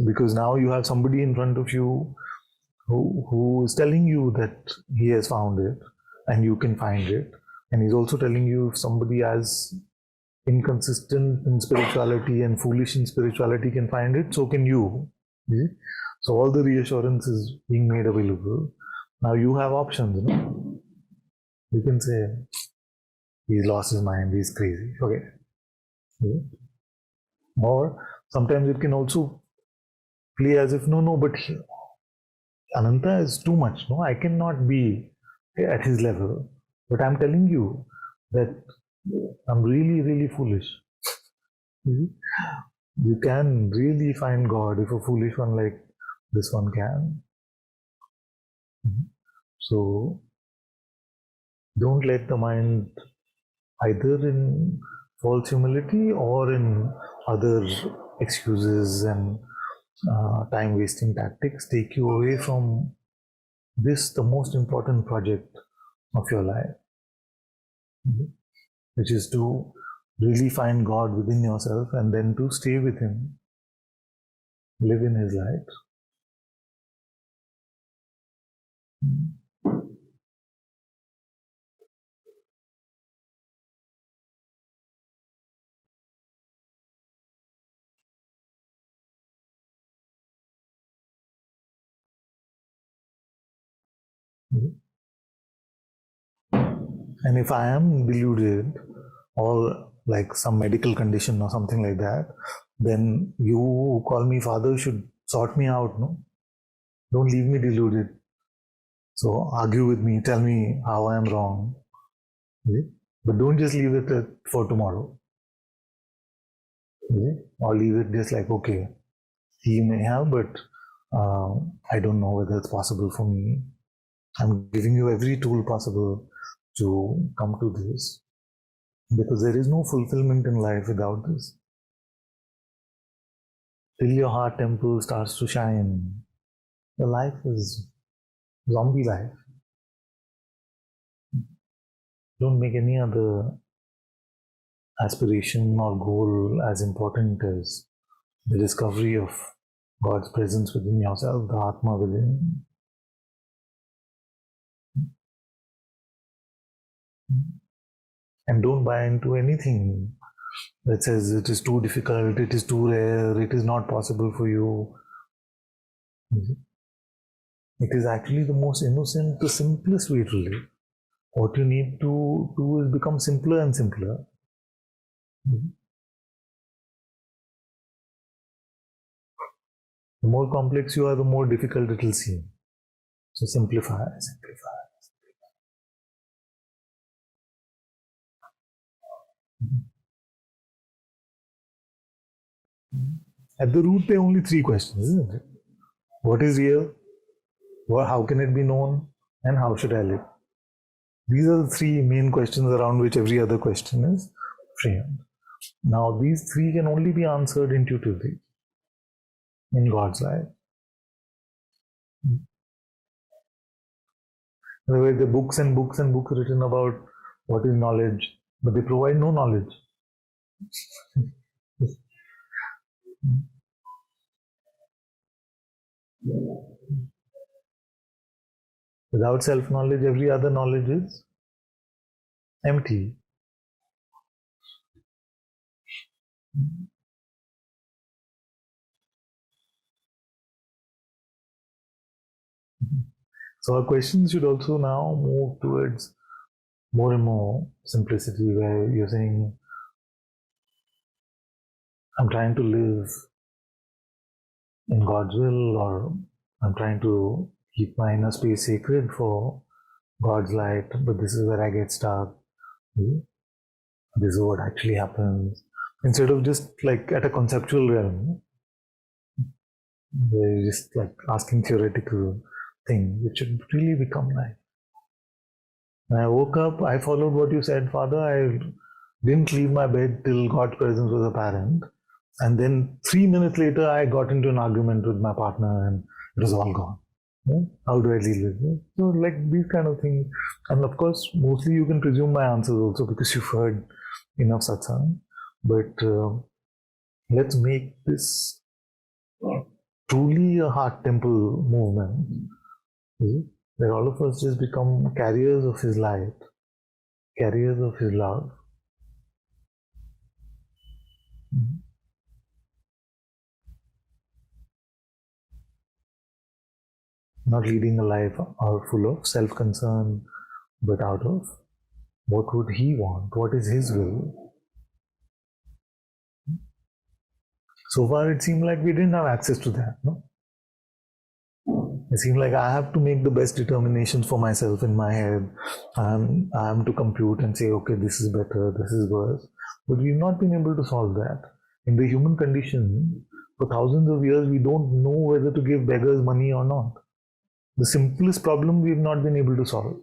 Because now you have somebody in front of you who is telling you that he has found it and you can find it. And he's also telling you if somebody as inconsistent in spirituality and foolish in spirituality can find it, so can you. So all the reassurance is being made available. Now you have options, You can say, he's lost his mind, he's crazy. Okay. Or sometimes it can also play as if, but Ananta is too much. I cannot be at his level. But I'm telling you that I'm really, really foolish. You can really find God if a foolish one like this one can. So don't let the mind either in false humility or in other excuses and time-wasting tactics take you away from this, the most important project of your life, which is to really find God within yourself and then to stay with Him, live in His light. And if I am deluded or like some medical condition or something like that, then you who call me father should sort me out, no? Don't leave me deluded. So argue with me, tell me how I am wrong. But don't just leave it for tomorrow. Or leave it just like, okay, he may have, but I don't know whether it's possible for me. I'm giving you every tool possible to come to this, because there is no fulfillment in life without this. Till your heart temple starts to shine, your life is zombie life. Don't make any other aspiration or goal as important as the discovery of God's presence within yourself, the Atma within. And don't buy into anything that says it is too difficult, it is too rare, it is not possible for you. It is actually the most innocent, the simplest way to live. What you need to do is become simpler and simpler. The more complex you are, the more difficult it will seem. So simplify, simplify. At the root, there are only three questions, isn't it? What is real? How can it be known? And how should I live? These are the three main questions around which every other question is framed. Now, these three can only be answered intuitively in God's life. There are books and books and books written about what is knowledge, but they provide no knowledge. Without self-knowledge, every other knowledge is empty. So our questions should also now move towards more and more simplicity, where you're saying, I'm trying to live in God's will, or I'm trying to keep my inner space sacred for God's light, but this is where I get stuck. This is what actually happens. Instead of just like at a conceptual realm, where you're just like asking theoretical things, which should really become life. When I woke up, I followed what you said, Father. I didn't leave my bed till God's presence was apparent. And then 3 minutes later, I got into an argument with my partner and it was all gone. Yeah? How do I deal with it? So, like these kind of things. And of course, mostly you can presume my answers also because you've heard enough satsang. But let's make this truly a heart temple movement. Where all of us just become carriers of His light, carriers of His love. Not leading a life full of self-concern, but out of what would He want, what is His will. So far it seemed like we didn't have access to that, no? It seemed like I have to make the best determinations for myself in my head. I am to compute and say, okay, this is better, this is worse. But we've not been able to solve that. In the human condition, for thousands of years, we don't know whether to give beggars money or not. The simplest problem we've not been able to solve.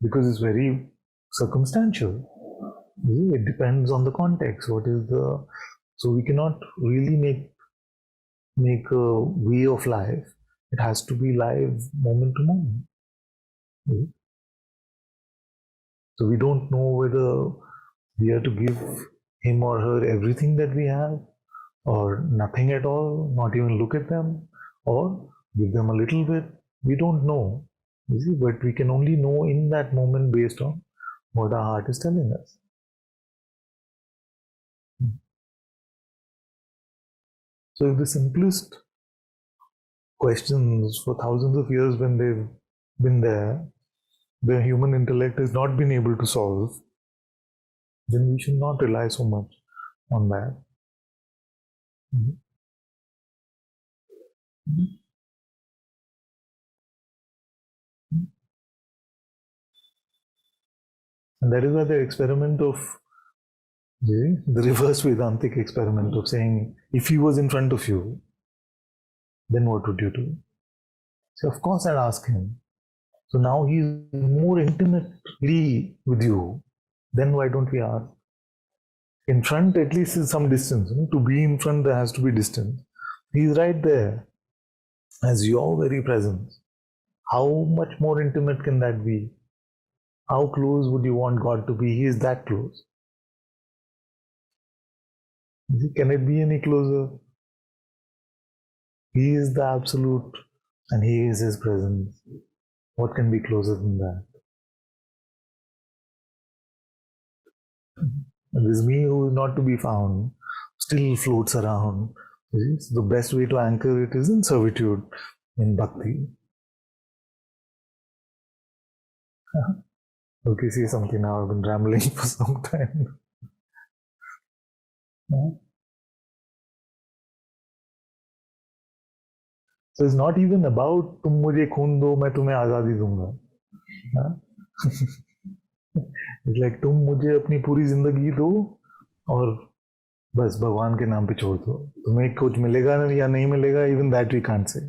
Because it's very circumstantial. It depends on the context. So we cannot really make a way of life. It has to be live moment to moment. So we don't know whether we are to give him or her everything that we have, or nothing at all, not even look at them, or give them a little bit. We don't know, you see, but we can only know in that moment based on what our heart is telling us. So if the simplest questions for thousands of years when they've been there, the human intellect has not been able to solve, then we should not rely so much on that. And that is why the experiment of the reverse Vedantic experiment of saying, if he was in front of you, then what would you do? So of course I'd ask him, So now he is more intimately with you. Then why don't we ask? In front, at least is some distance. To be in front, there has to be distance. He's right there as your very presence. How much more intimate can that be? How close would you want God to be? He is that close. Can it be any closer? He is the absolute and He is His presence. What can be closer than that? And this me who is not to be found still floats around. So the best way to anchor it is in servitude, in bhakti. Okay, say something now. I've been rambling for some time. So it's not even about तुम मुझे खून दो मैं तुम्हें आज़ादी दूंगा. It's like तुम मुझे अपनी पूरी जिंदगी दो और बस भगवान के नाम पे छोड़ दो. तुम्हें कुछ मिलेगा या नहीं मिलेगा, even that we can't say.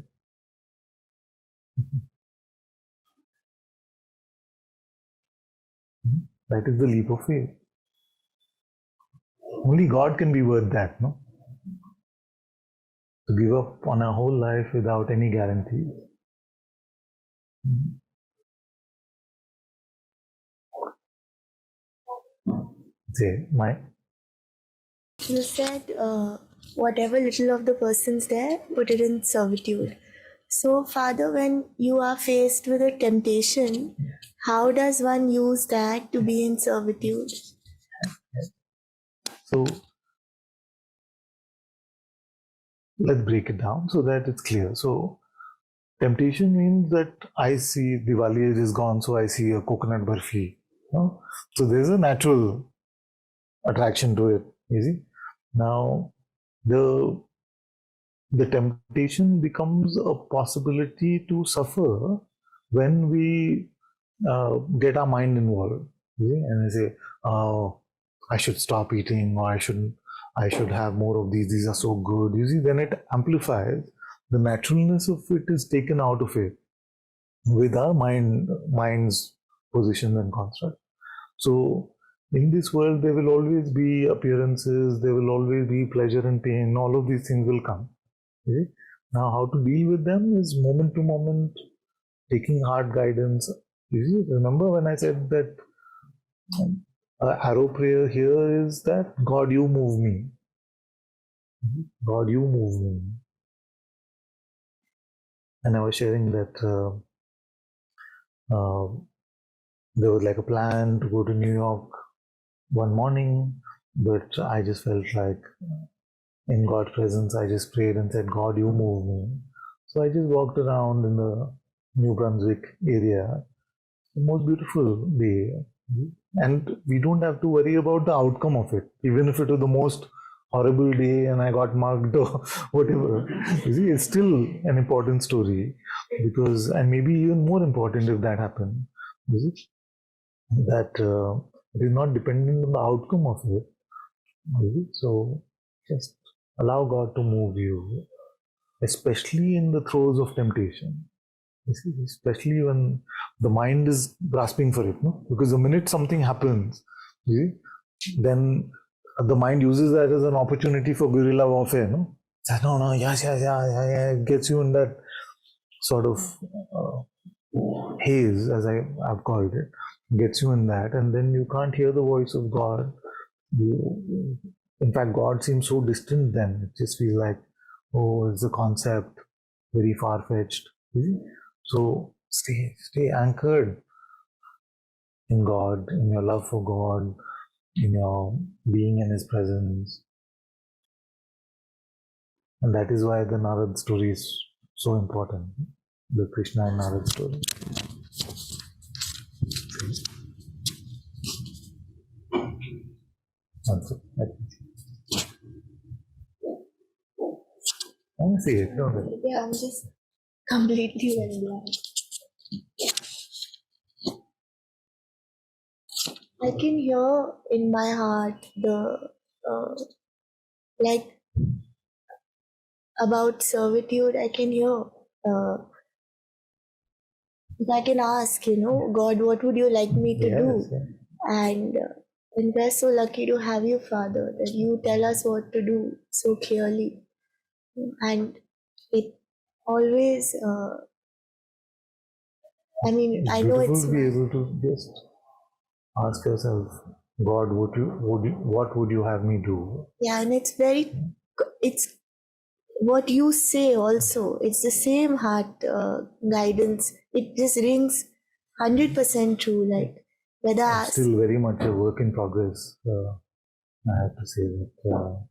That is the leap of faith. Only God can be worth that, no? To give up on a whole life without any guarantee. Say, my. You said whatever little of the person's there, put it in servitude. So, Father, when you are faced with a temptation, how does one use that to be in servitude? So, let's break it down so that it's clear. So, temptation means that I see Diwali is gone, so I see a coconut barfi. No? So, there's a natural attraction to it. You see? Now, the temptation becomes a possibility to suffer when we get our mind involved. You see? And I say, oh, I should stop eating, or I should have more of these. These are so good. You see, then it amplifies. The naturalness of it is taken out of it with our mind's position and construct. So in this world, there will always be appearances. There will always be pleasure and pain. All of these things will come. Okay? Now, how to deal with them is moment to moment, taking hard guidance. You see, remember when I said that arrow prayer here is that God, you move me. God, you move me. And I was sharing that there was like a plan to go to New York one morning, but I just felt like in God's presence, I just prayed and said, God, you move me. So I just walked around in the New Brunswick area. The most beautiful day. And we don't have to worry about the outcome of it, even if it was the most horrible day and I got mugged or whatever. You see, it's still an important story because, and maybe even more important if that happened, you see, that it is not dependent on the outcome of it. You see? So just allow God to move you, especially in the throes of temptation. You see, especially when the mind is grasping for it, no? Because the minute something happens, you see, then the mind uses that as an opportunity for guerrilla warfare, no? No, yes, it gets you in that sort of haze, as I've called it, gets you in that, and then you can't hear the voice of God. In fact, God seems so distant then. It just feels like, oh, it's a concept, very far-fetched. So stay anchored in God, in your love for God, in your being in His presence. And that is why the Narad story is so important. The Krishna and Narad story. That's it. I see it, don't it? Yeah, I'm just completely very blank. I can hear in my heart the like about servitude. I can hear I can ask, God, what would you like me to do? Yes, yes. And we're so lucky to have you, Father, that you tell us what to do so clearly. And it always, I mean, It's I know beautiful it's to be able to just ask yourself, God, what would you have me do? yeah, and it's what you say also. It's the same heart guidance. It just rings 100% true. Like whether It's still very much a work in progress. I have to say that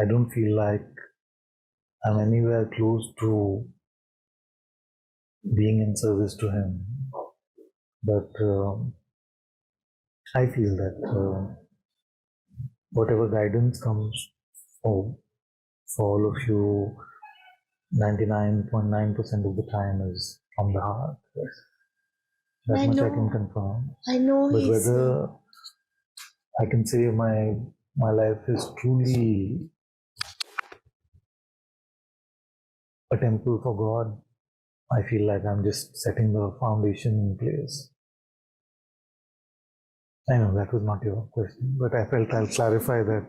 I don't feel like I'm anywhere close to being in service to Him. But I feel that whatever guidance comes for all of you, 99.9% of the time is from the heart. Yes. That I much I know. can confirm. I know But he's whether I can say my life is truly a temple for God, I feel like I'm just setting the foundation in place. I know that was not your question, but I felt I'll clarify that.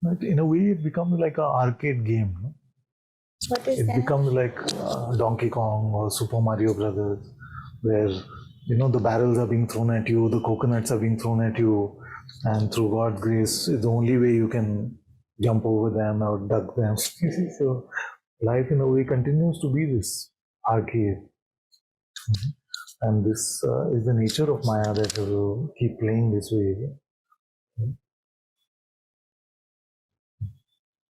But in a way, it becomes like an arcade game. No? what is It that? becomes like Donkey Kong or Super Mario Brothers, where the barrels are being thrown at you, the coconuts are being thrown at you, and through God's grace, it's the only way you can jump over them or duck them. So life, in a way, continues to be this arcade, and this is the nature of Maya, that it will keep playing this way.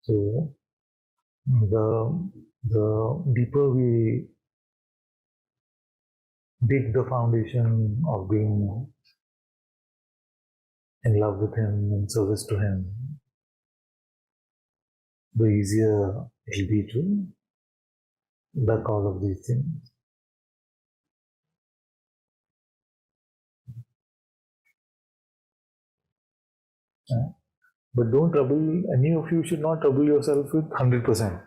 So the deeper we dig the foundation of being in love with Him, in service to Him, the easier it'll be to duck all of these things. But don't trouble, any of you should not trouble yourself with 100%.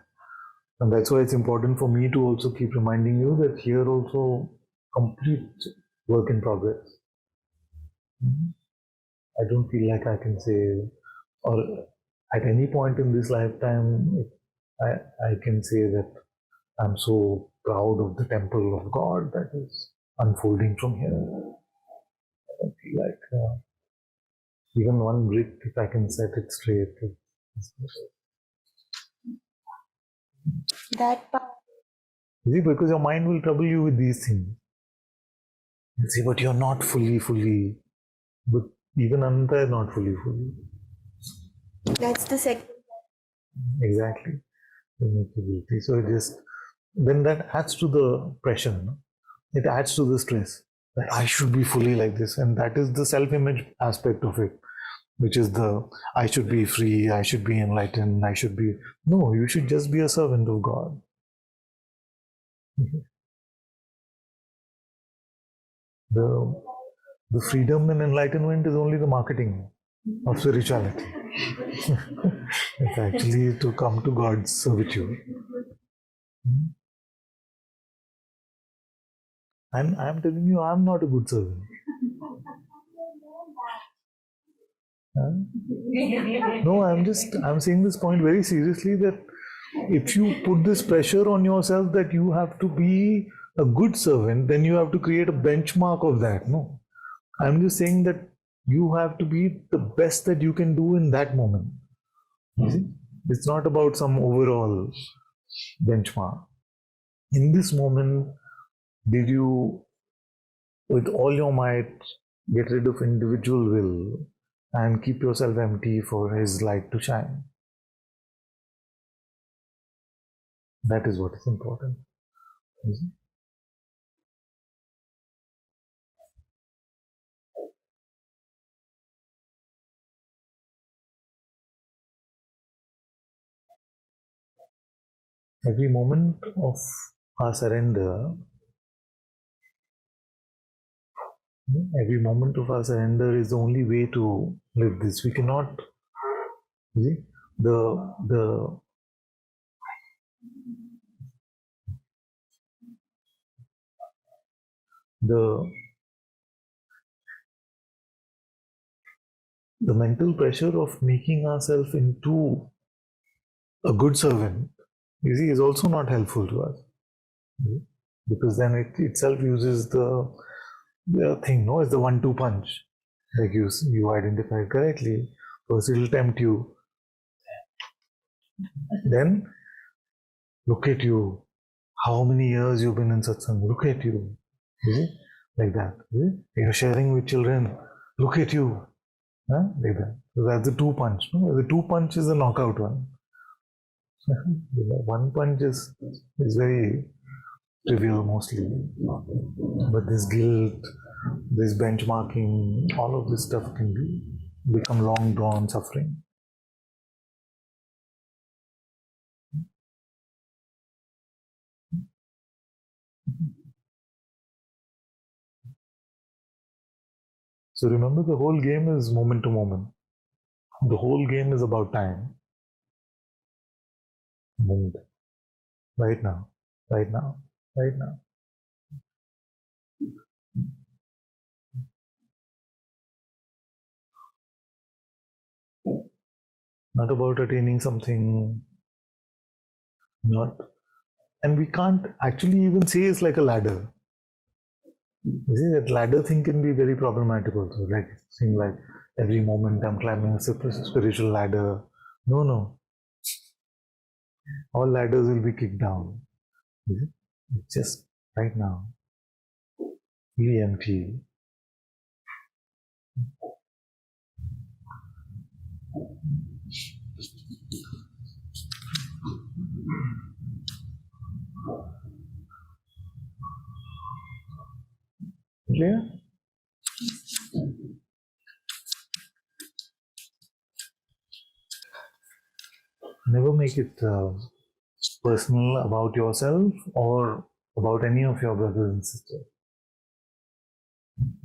And that's why it's important for me to also keep reminding you that here also complete work in progress. I don't feel like I can say, or at any point in this lifetime, I can say that I'm so proud of the temple of God that is unfolding from here. I don't feel like even one brick, if I can set it straight. That part. See, because your mind will trouble you with these things. You see, but you're not fully. But even Ananta is not fully. That's the second. Exactly. So it just, then that adds to the pressure. No? It adds to the stress. That I should be fully like this. And that is the self-image aspect of it, which is the I should be free, I should be enlightened, I should be. No, you should just be a servant of God. The freedom and enlightenment is only the marketing of spirituality. It's actually to come to God's servitude. And I'm telling you, I'm not a good servant. No, I'm saying this point very seriously, that if you put this pressure on yourself that you have to be a good servant, then you have to create a benchmark of that. No, I'm just saying that you have to be the best that you can do in that moment. You see? It's not about some overall benchmark. In this moment, did you, with all your might, get rid of individual will and keep yourself empty for His light to shine? That is what is important. You see? Every moment of our surrender, is the only way to live this. We cannot, you see, the the mental pressure of making ourselves into a good servant, you see, is also not helpful to us. Because then it itself uses the thing, no, it's the 1-2 punch. Like you identified correctly. First it'll tempt you. Then look at you. How many years you've been in satsang? Look at you. Is it? Like that. You're sharing with children. Look at you. Huh? Like that. So that's the 2 punch. No? The 2 punch is a knockout one. 1 punch is very trivial mostly. But this guilt, this benchmarking, all of this stuff can become long drawn suffering. So remember, the whole game is moment to moment. The whole game is about time. Moment. Right now. Right now. Right now. Not about attaining something. Not. And we can't actually even say it's like a ladder. You see, that ladder thing can be very problematic also. Like, seem like every moment I'm climbing a spiritual ladder. No. All ladders will be kicked down. It's just right now. Really empty. Clear? Never make it personal about yourself or about any of your brothers and sisters.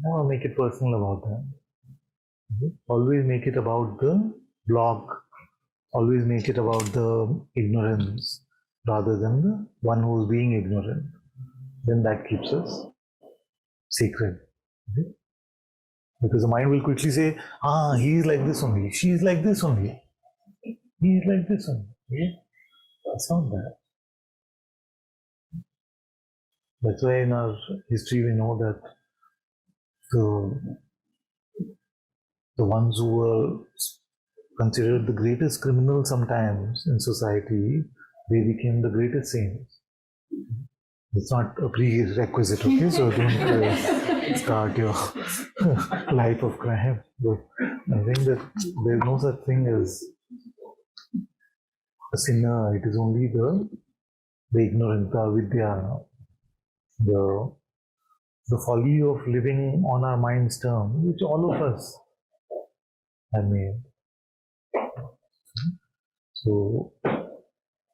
Never make it personal about them. Always make it about the block. Always make it about the ignorance rather than the one who's being ignorant. Then that keeps us sacred. Because the mind will quickly say, he is like this only, she is like this only, he is like this only. That's not that. That's why in our history we know that the ones who were considered the greatest criminals sometimes in society, they became the greatest saints. It's not a prerequisite, okay? So don't start your life of crime. But I think that there's no such thing as a sinner. It is only the ignorant, the avidya, the folly of living on our mind's terms, which all of us have made. So,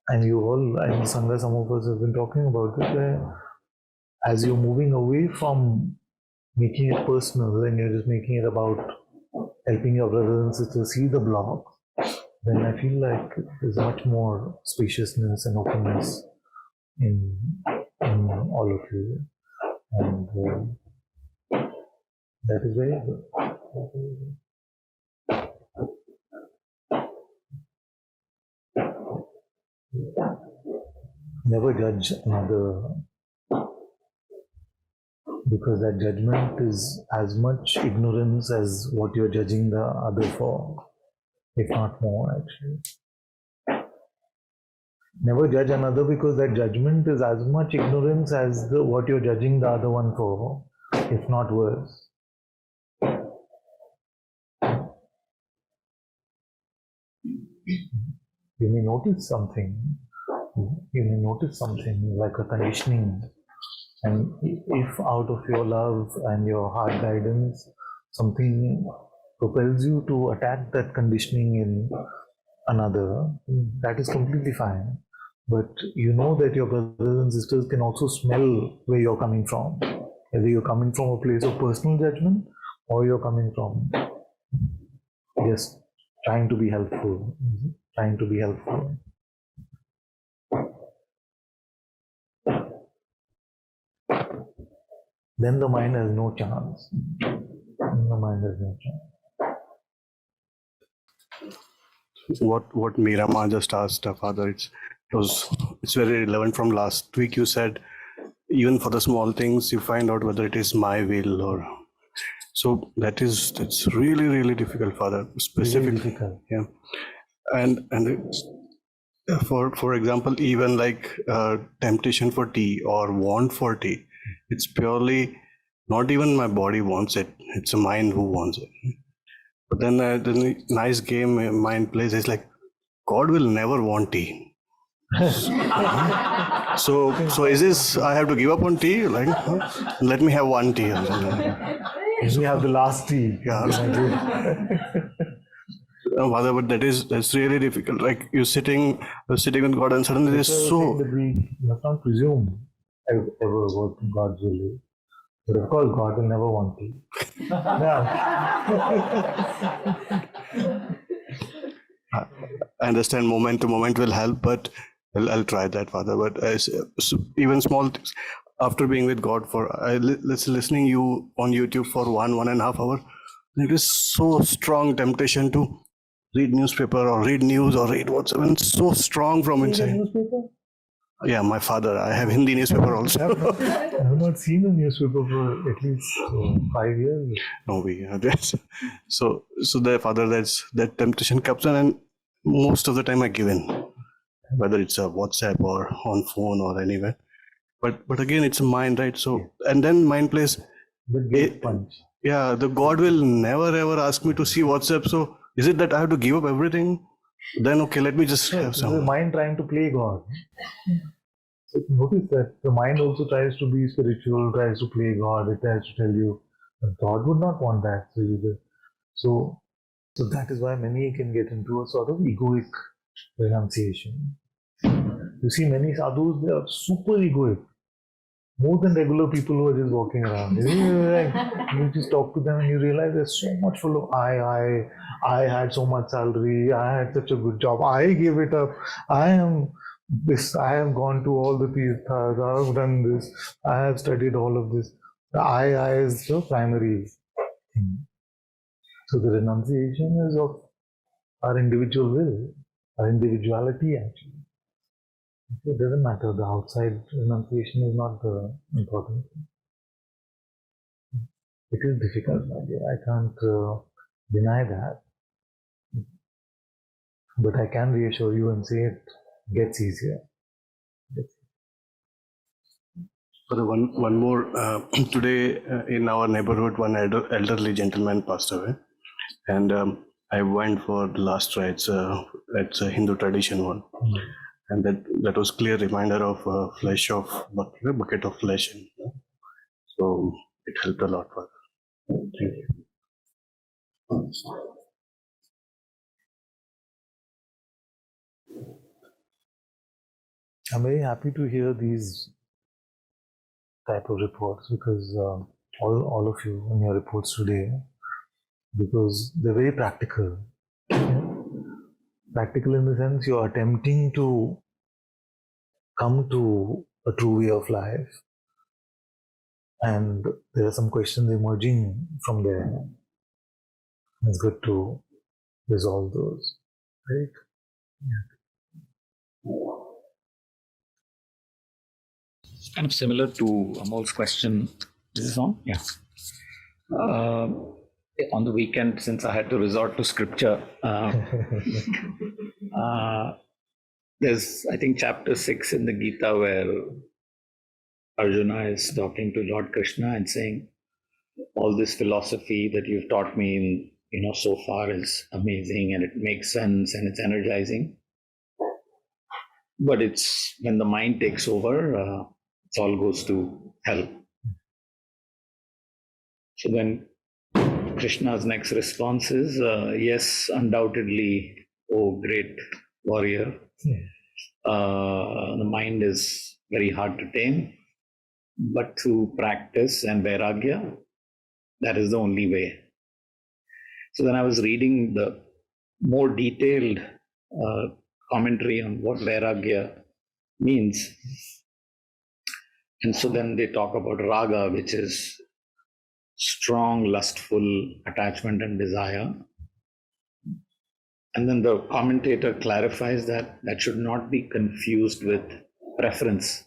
and you all, and Sangha, some of us have been talking about it, where as you're moving away from making it personal and you're just making it about helping your brothers and sisters see the block, then I feel like there's much more spaciousness and openness in all of you. And that is very good. Never judge another, because that judgment is as much ignorance as what you're judging the other for, if not more, actually. Never judge another, because that judgment is as much ignorance as what you're judging the other one for, if not worse. You may notice something. You may notice something like a conditioning, and if out of your love and your heart guidance, something propels you to attack that conditioning in another, that is completely fine. But you know that your brothers and sisters can also smell where you're coming from. Whether you're coming from a place of personal judgment or you're coming from just trying to be helpful. Trying to be helpful. then the mind has no chance. Then the mind has no chance. What Meera just asked, Father, it's very relevant from last week. You said even for the small things, you find out whether it is my will or so. That's really, really difficult, Father. Specifically, Really difficult. yeah. And for example, even like temptation for tea or want for tea, it's purely not even my body wants it. It's a mind who wants it. But then the nice game mind plays is like, God will never want tea. So is this I have to give up on tea? Like, let me have one tea or something. We have the last tea. Yeah. Father, but that's really difficult. Like you're sitting with God, and suddenly there's so. That we must not presume ever what God's will is. But of course, God will never want tea. Yeah. I understand moment to moment will help, but I'll try that, Father. But even small things. After being with God listening you on YouTube for 1.5 hours, it is so strong temptation to read newspaper or read news or read WhatsApp, and so strong from inside. Newspaper? Yeah, my father. I have Hindi newspaper also. I have not seen a newspaper for at least 5 years. No, we are there. So the Father, that temptation comes in, and most of the time I give in, whether it's a WhatsApp or on phone or anywhere. But again, it's a mind, right? So and then mind plays. The big punch. Yeah, the God will never ever ask me to see WhatsApp. So is it that I have to give up everything? Then okay, let me just have some. The mind trying to play God. So notice that the mind also tries to be spiritual, tries to play God. It tries to tell you, but God would not want that. So that is why many can get into a sort of egoic renunciation. You see, many sadhus, they are super egoic, more than regular people who are just walking around. You just talk to them and you realize there's so much full of I had so much salary, I had such a good job, I gave it up, I am this, I have gone to all the tirthas, I have done this, I have studied all of this. The I is the primary thing. So the renunciation is of our individual will, our individuality actually. It doesn't matter, the outside renunciation is not the important thing. It is difficult, my dear. I can't deny that. But I can reassure you and say it gets easier. For the one more, today in our neighborhood, one elderly gentleman passed away, and I went for the last try. It's a Hindu tradition one, and that was clear reminder of bucket of flesh, so it helped a lot. Father. Thank you. I'm very happy to hear these type of reports because all of you in your reports today, because they're very practical. Practical in the sense you're attempting to come to a true way of life, and there are some questions emerging from there. It's good to resolve those, right? Yeah. It's kind of similar to Amol's question. Is this on? Yeah. On the weekend, since I had to resort to scripture, there's, I think, chapter 6 in the Gita where Arjuna is talking to Lord Krishna and saying, all this philosophy that you've taught me in, so far is amazing and it makes sense and it's energizing. But it's when the mind takes over, it all goes to hell. So then Krishna's next response is, yes, undoubtedly, oh great warrior. The mind is very hard to tame, but through practice and vairagya, that is the only way. So then I was reading the more detailed commentary on what vairagya means. And so then they talk about raga, which is strong, lustful attachment and desire. And then the commentator clarifies that that should not be confused with preference.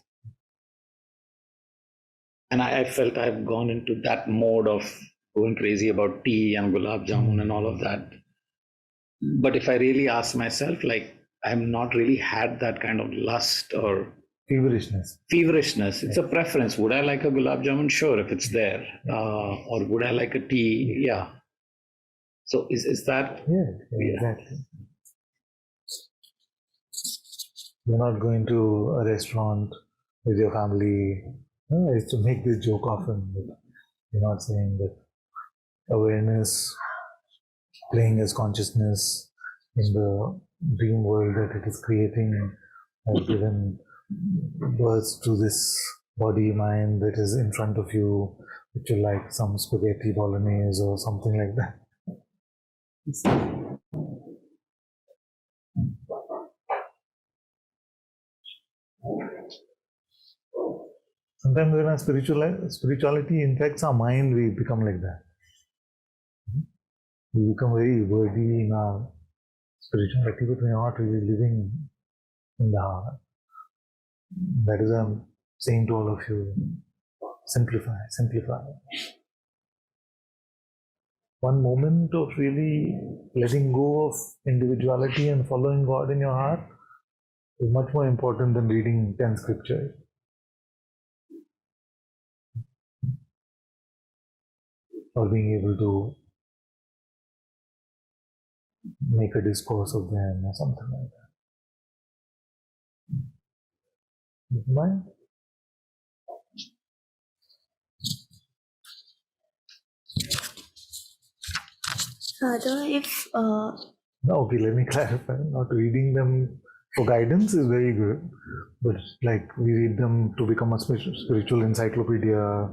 And I felt I've gone into that mode of going crazy about tea and gulab jamun and all of that. But if I really ask myself, like, I've not really had that kind of lust or Feverishness. It's a preference. Would I like a gulab jamun? Sure, if it's there. Or would I like a tea? Yeah. So is that? Yeah, exactly. You're not going to a restaurant with your family. I used to make this joke often. But you're not saying that awareness playing as consciousness in the dream world that it is creating has given birth to this body mind that is in front of you, which you like some spaghetti bolognese or something like that. Sometimes when our spirituality infects our mind, we become like that. We become very wordy in our spirituality, but we are not really living in the heart. That is why I'm saying to all of you, simplify. One moment of really letting go of individuality and following God in your heart is much more important than reading 10 scriptures. Or being able to make a discourse of them or something like that. Mind? Father, if Okay, let me clarify. Not reading them for guidance is very good, but like we read them to become a spiritual encyclopedia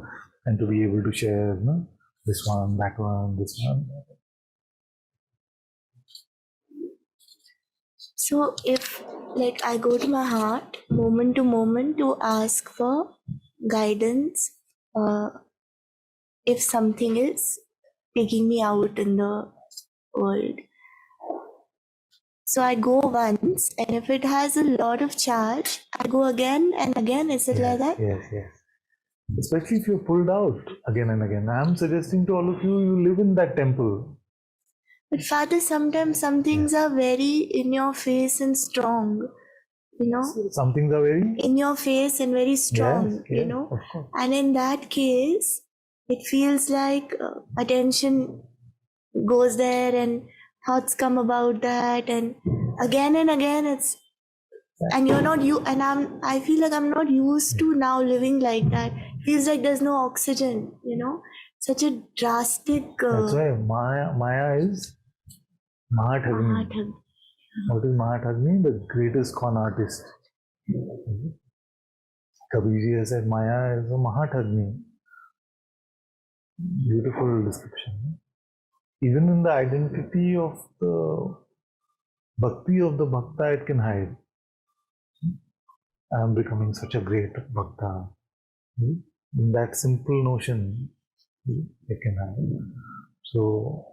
and to be able to share, this one, that one, this one. So if like I go to my heart moment to moment to ask for guidance, if something is taking me out in the world. So I go once, and if it has a lot of charge, I go again and again. Is it like that? Yes. Especially if you're pulled out again and again. I'm suggesting to all of you, you live in that temple. But Father, sometimes some things are very in your face and strong, Some things are very in your face and very strong, Yes, of course. And in that case, it feels like attention goes there and thoughts come about that, and again it's, and you're not you, and I feel like I'm not used to now living like that. Feels like there's no oxygen, such a drastic. That's why Maya is Mahatagni. What is Mahatagni? The greatest con artist. Kabirji has said Maya is a Mahatagni. Beautiful description. Even in the identity of the bhakti of the bhakta, it can hide. I am becoming such a great bhakta. In that simple notion, it can hide. So,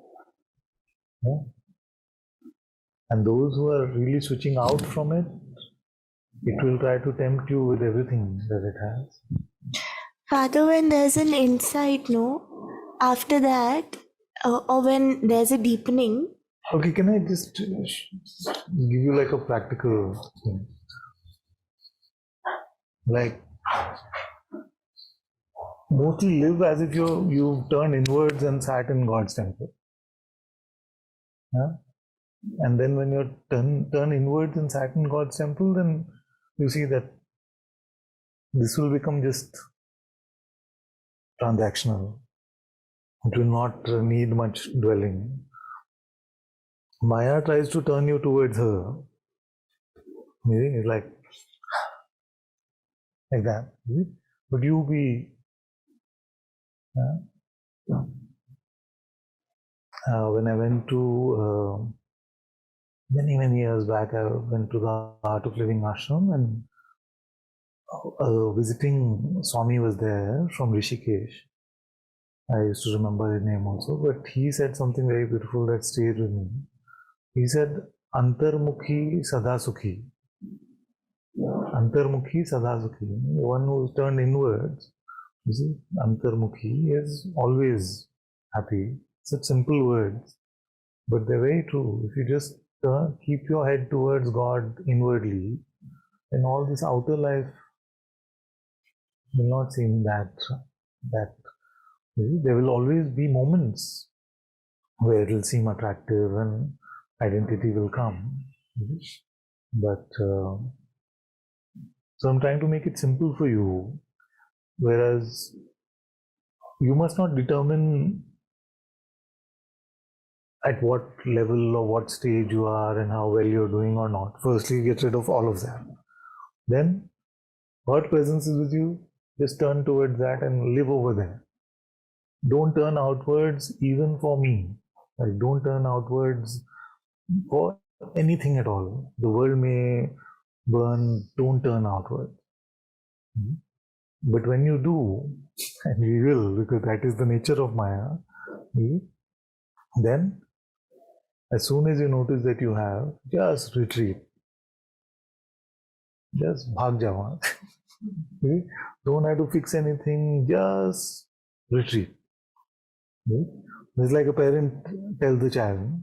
and those who are really switching out from it, it will try to tempt you with everything that it has. Father, when there's an insight, after that, or when there's a deepening. Okay, can I just give you like a practical thing? Like, mostly live as if you've turned inwards and sat in God's temple. And then when you turn inwards and sat in God's temple, then you see that this will become just transactional. It will not need much dwelling. Maya tries to turn you towards her. It's like that. But you be when I went to many years back, I went to the Art of Living ashram, and visiting Swami was there from Rishikesh. I used to remember his name also, but he said something very beautiful that stayed with me. He said, Antarmukhi Sadasukhi. Antarmukhi Sadasukhi. One who's turned inwards, you see, Antarmukhi is always happy. Such simple words, but they're very true. If you just keep your head towards God inwardly, then all this outer life will not seem that. There will always be moments where it will seem attractive and identity will come. But so I'm trying to make it simple for you, whereas you must not determine at what level or what stage you are and how well you're doing or not. Firstly, get rid of all of that. Then, God presence is with you, just turn towards that and live over there. Don't turn outwards even for me. Like, don't turn outwards for anything at all. The world may burn, don't turn outward. But when you do, and we will, because that is the nature of Maya, then as soon as you notice that you have, just retreat. Just bhag jawa. Don't have to fix anything, just retreat. It's like a parent tells the child,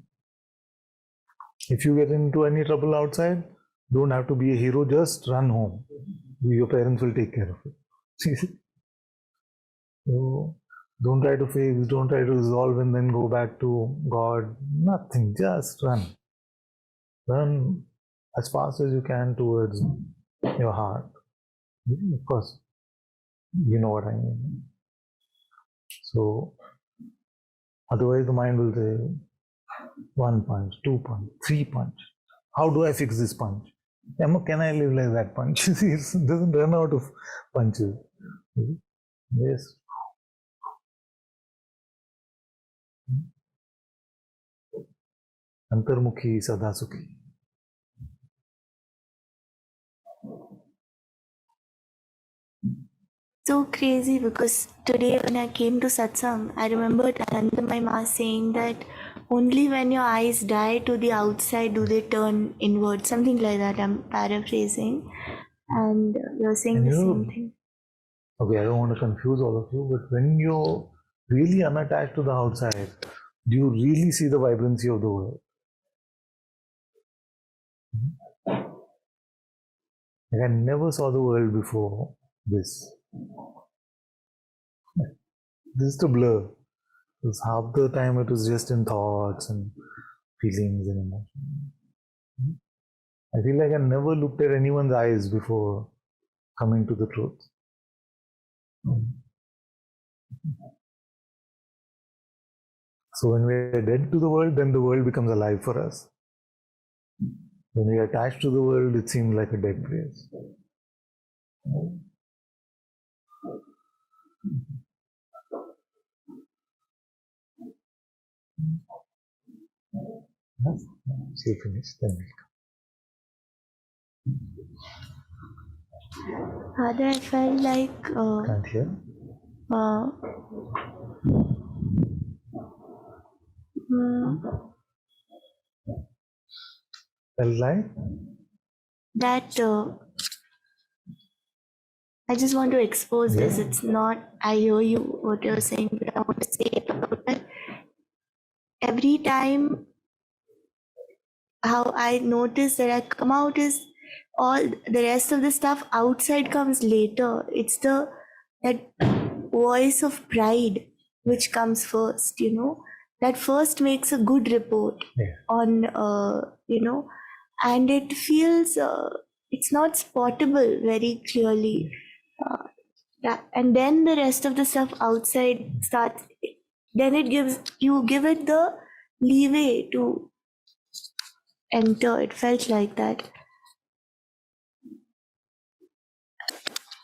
if you get into any trouble outside, don't have to be a hero, just run home. Your parents will take care of it. So don't try to fix, don't try to resolve and then go back to God. Nothing, just run. Run as fast as you can towards your heart. Of course, you know what I mean. So otherwise the mind will say, 1 punch, 2 punch, 3 punch. How do I fix this punch? Can I live like that punch? It doesn't run out of punches. Yes. Antarmukhi Sadasukhi. So crazy, because today when I came to Satsang, I remembered Ananda, my ma, saying that only when your eyes die to the outside do they turn inward, something like that. I'm paraphrasing, and you're saying the same thing. Okay, I don't want to confuse all of you, but when you're really unattached to the outside, do you really see the vibrancy of the world? Like, I never saw the world before this. Just a blur. Because half the time it was just in thoughts and feelings and emotions. I feel like I never looked at anyone's eyes before coming to the truth. So when we're dead to the world, then the world becomes alive for us. When we are attached to the world, it seems like a dead place. She'll finish, then we'll come. Father, I felt like Can't hear? Felt like? That I just want to expose this. It's not, I hear you, what you're saying, but I want to say about that. Every time, how I notice that I come out is all the rest of the stuff outside comes later. It's that voice of pride which comes first, that first makes a good report on, and it feels, it's not spottable very clearly. And then the rest of the stuff outside starts, then you give it the leeway to enter. It felt like that.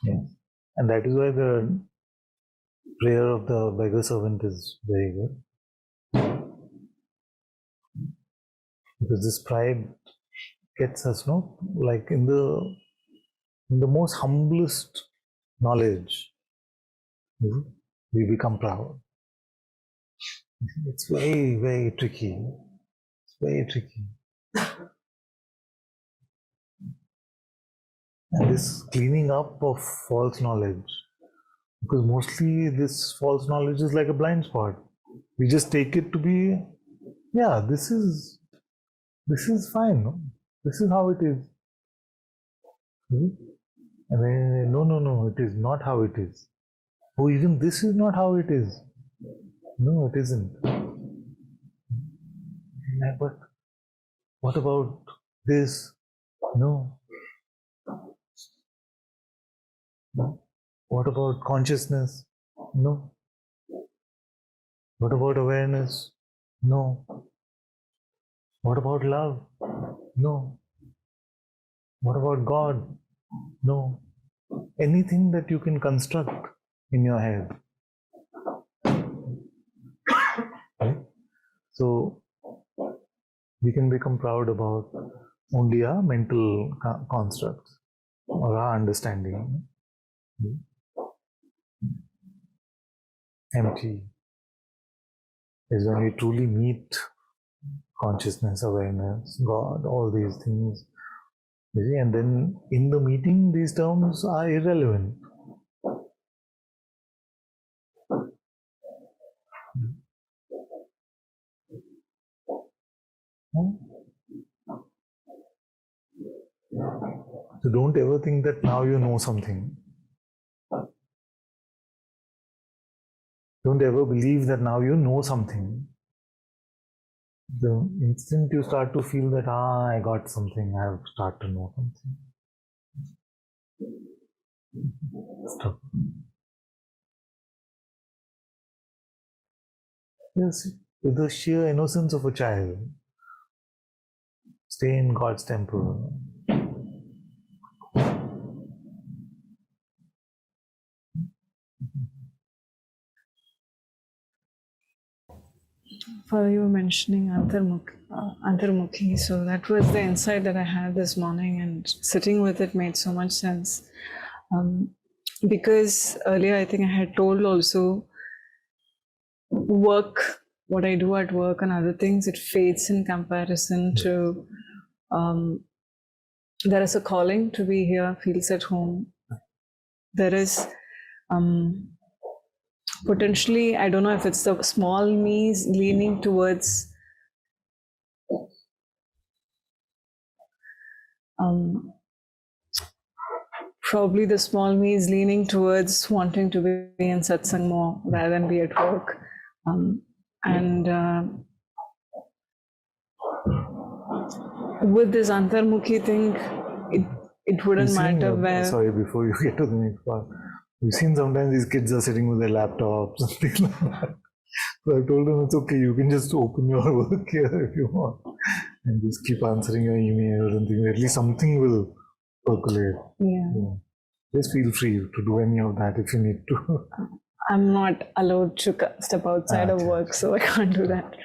Yeah. And that is why the prayer of the beggar servant is very good. Because this pride gets us, like in the in the most humblest knowledge, we become proud. It's very, very tricky. It's very tricky. And this cleaning up of false knowledge, because mostly this false knowledge is like a blind spot. We just take it to be, yeah, this is fine. No? This is how it is. And then, no, it is not how it is. Oh, even this is not how it is. No, it isn't. But what about this? No. What about consciousness? No. What about awareness? No. What about love? No. What about God? No. Anything that you can construct in your head. Right? So we can become proud about only our mental constructs or our understanding. Empty is when we truly meet consciousness, awareness, God, all these things. And then in the meeting, these terms are irrelevant. So don't ever think that now you know something. Don't ever believe that now you know something. The instant you start to feel that, I got something, I have started to know something. Stop. Yes, with the sheer innocence of a child, stay in God's temple. Father, you were mentioning Antarmukhi, so that was the insight that I had this morning, and sitting with it made so much sense. Because earlier I think I had told also, work, what I do at work and other things, it fades in comparison to, there is a calling to be here, feels at home. There is potentially, I don't know if it's the small me's leaning towards probably the small me is leaning towards wanting to be in satsang more rather than be at work. With this antarmukhi thing, it wouldn't matter where. Sorry, before you get to the next part, you've seen sometimes these kids are sitting with their laptops and things like that. So I told them it's okay, you can just open your work here if you want and just keep answering your emails and things. At least something will percolate. Yeah. Just feel free to do any of that if you need to. I'm not allowed to step outside of work, so I can't do that.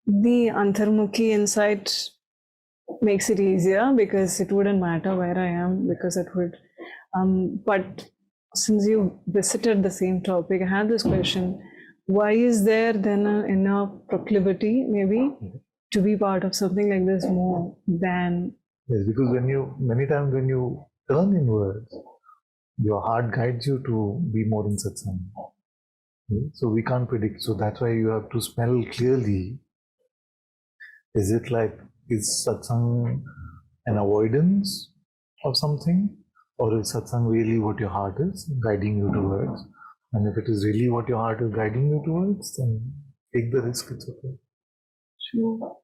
The antarmukhi insight makes it easier because it wouldn't matter where I am, because it would. But since you visited the same topic, I had this question: why is there then an inner proclivity, maybe, to be part of something like this more than? Yes, because many times when you turn inwards, your heart guides you to be more in satsang. So we can't predict. So that's why you have to smell clearly. Is satsang an avoidance of something? Or is satsang really what your heart is guiding you towards? And if it is really what your heart is guiding you towards, then take the risk, it's okay. Sure.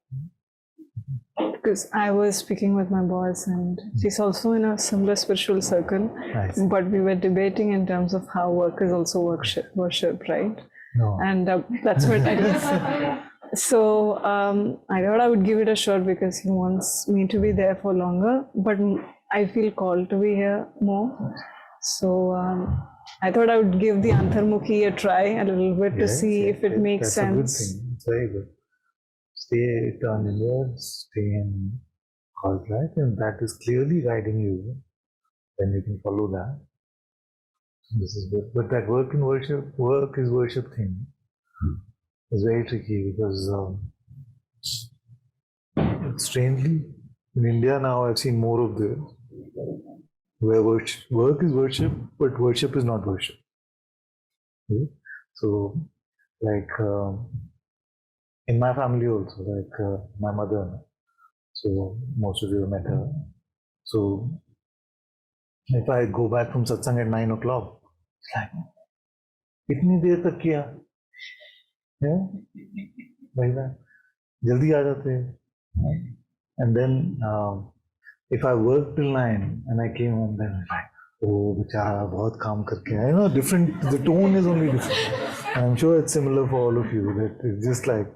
Because I was speaking with my boss, and she's also in a similar spiritual circle. Nice. But we were debating in terms of how work is also worship, right? No. And that's what I was. So I thought I would give it a shot because he wants me to be there for longer, but I feel called to be here more. So I thought I would give the antarmukhi a try a little bit to see if it makes sense. That's a good thing. It's very good. Turn inwards, stay in God's light, and that is clearly guiding you then you can follow that. This is good. But that work is worship thing is very tricky because strangely in India now I've seen more of this, where work is worship, but worship is not worship. Okay? So, like in my family also, like my mother, so most of you have met her. So if I go back from satsang at 9 o'clock, it's like, कितनी देर तक किया? Like that. जल्दी आ जाते हैं. And then if I worked till 9 and I came home, then I was like, oh, बेचारा बहुत काम करके आया. You know, different. The tone is only different. I'm sure it's similar for all of you. That it's just like,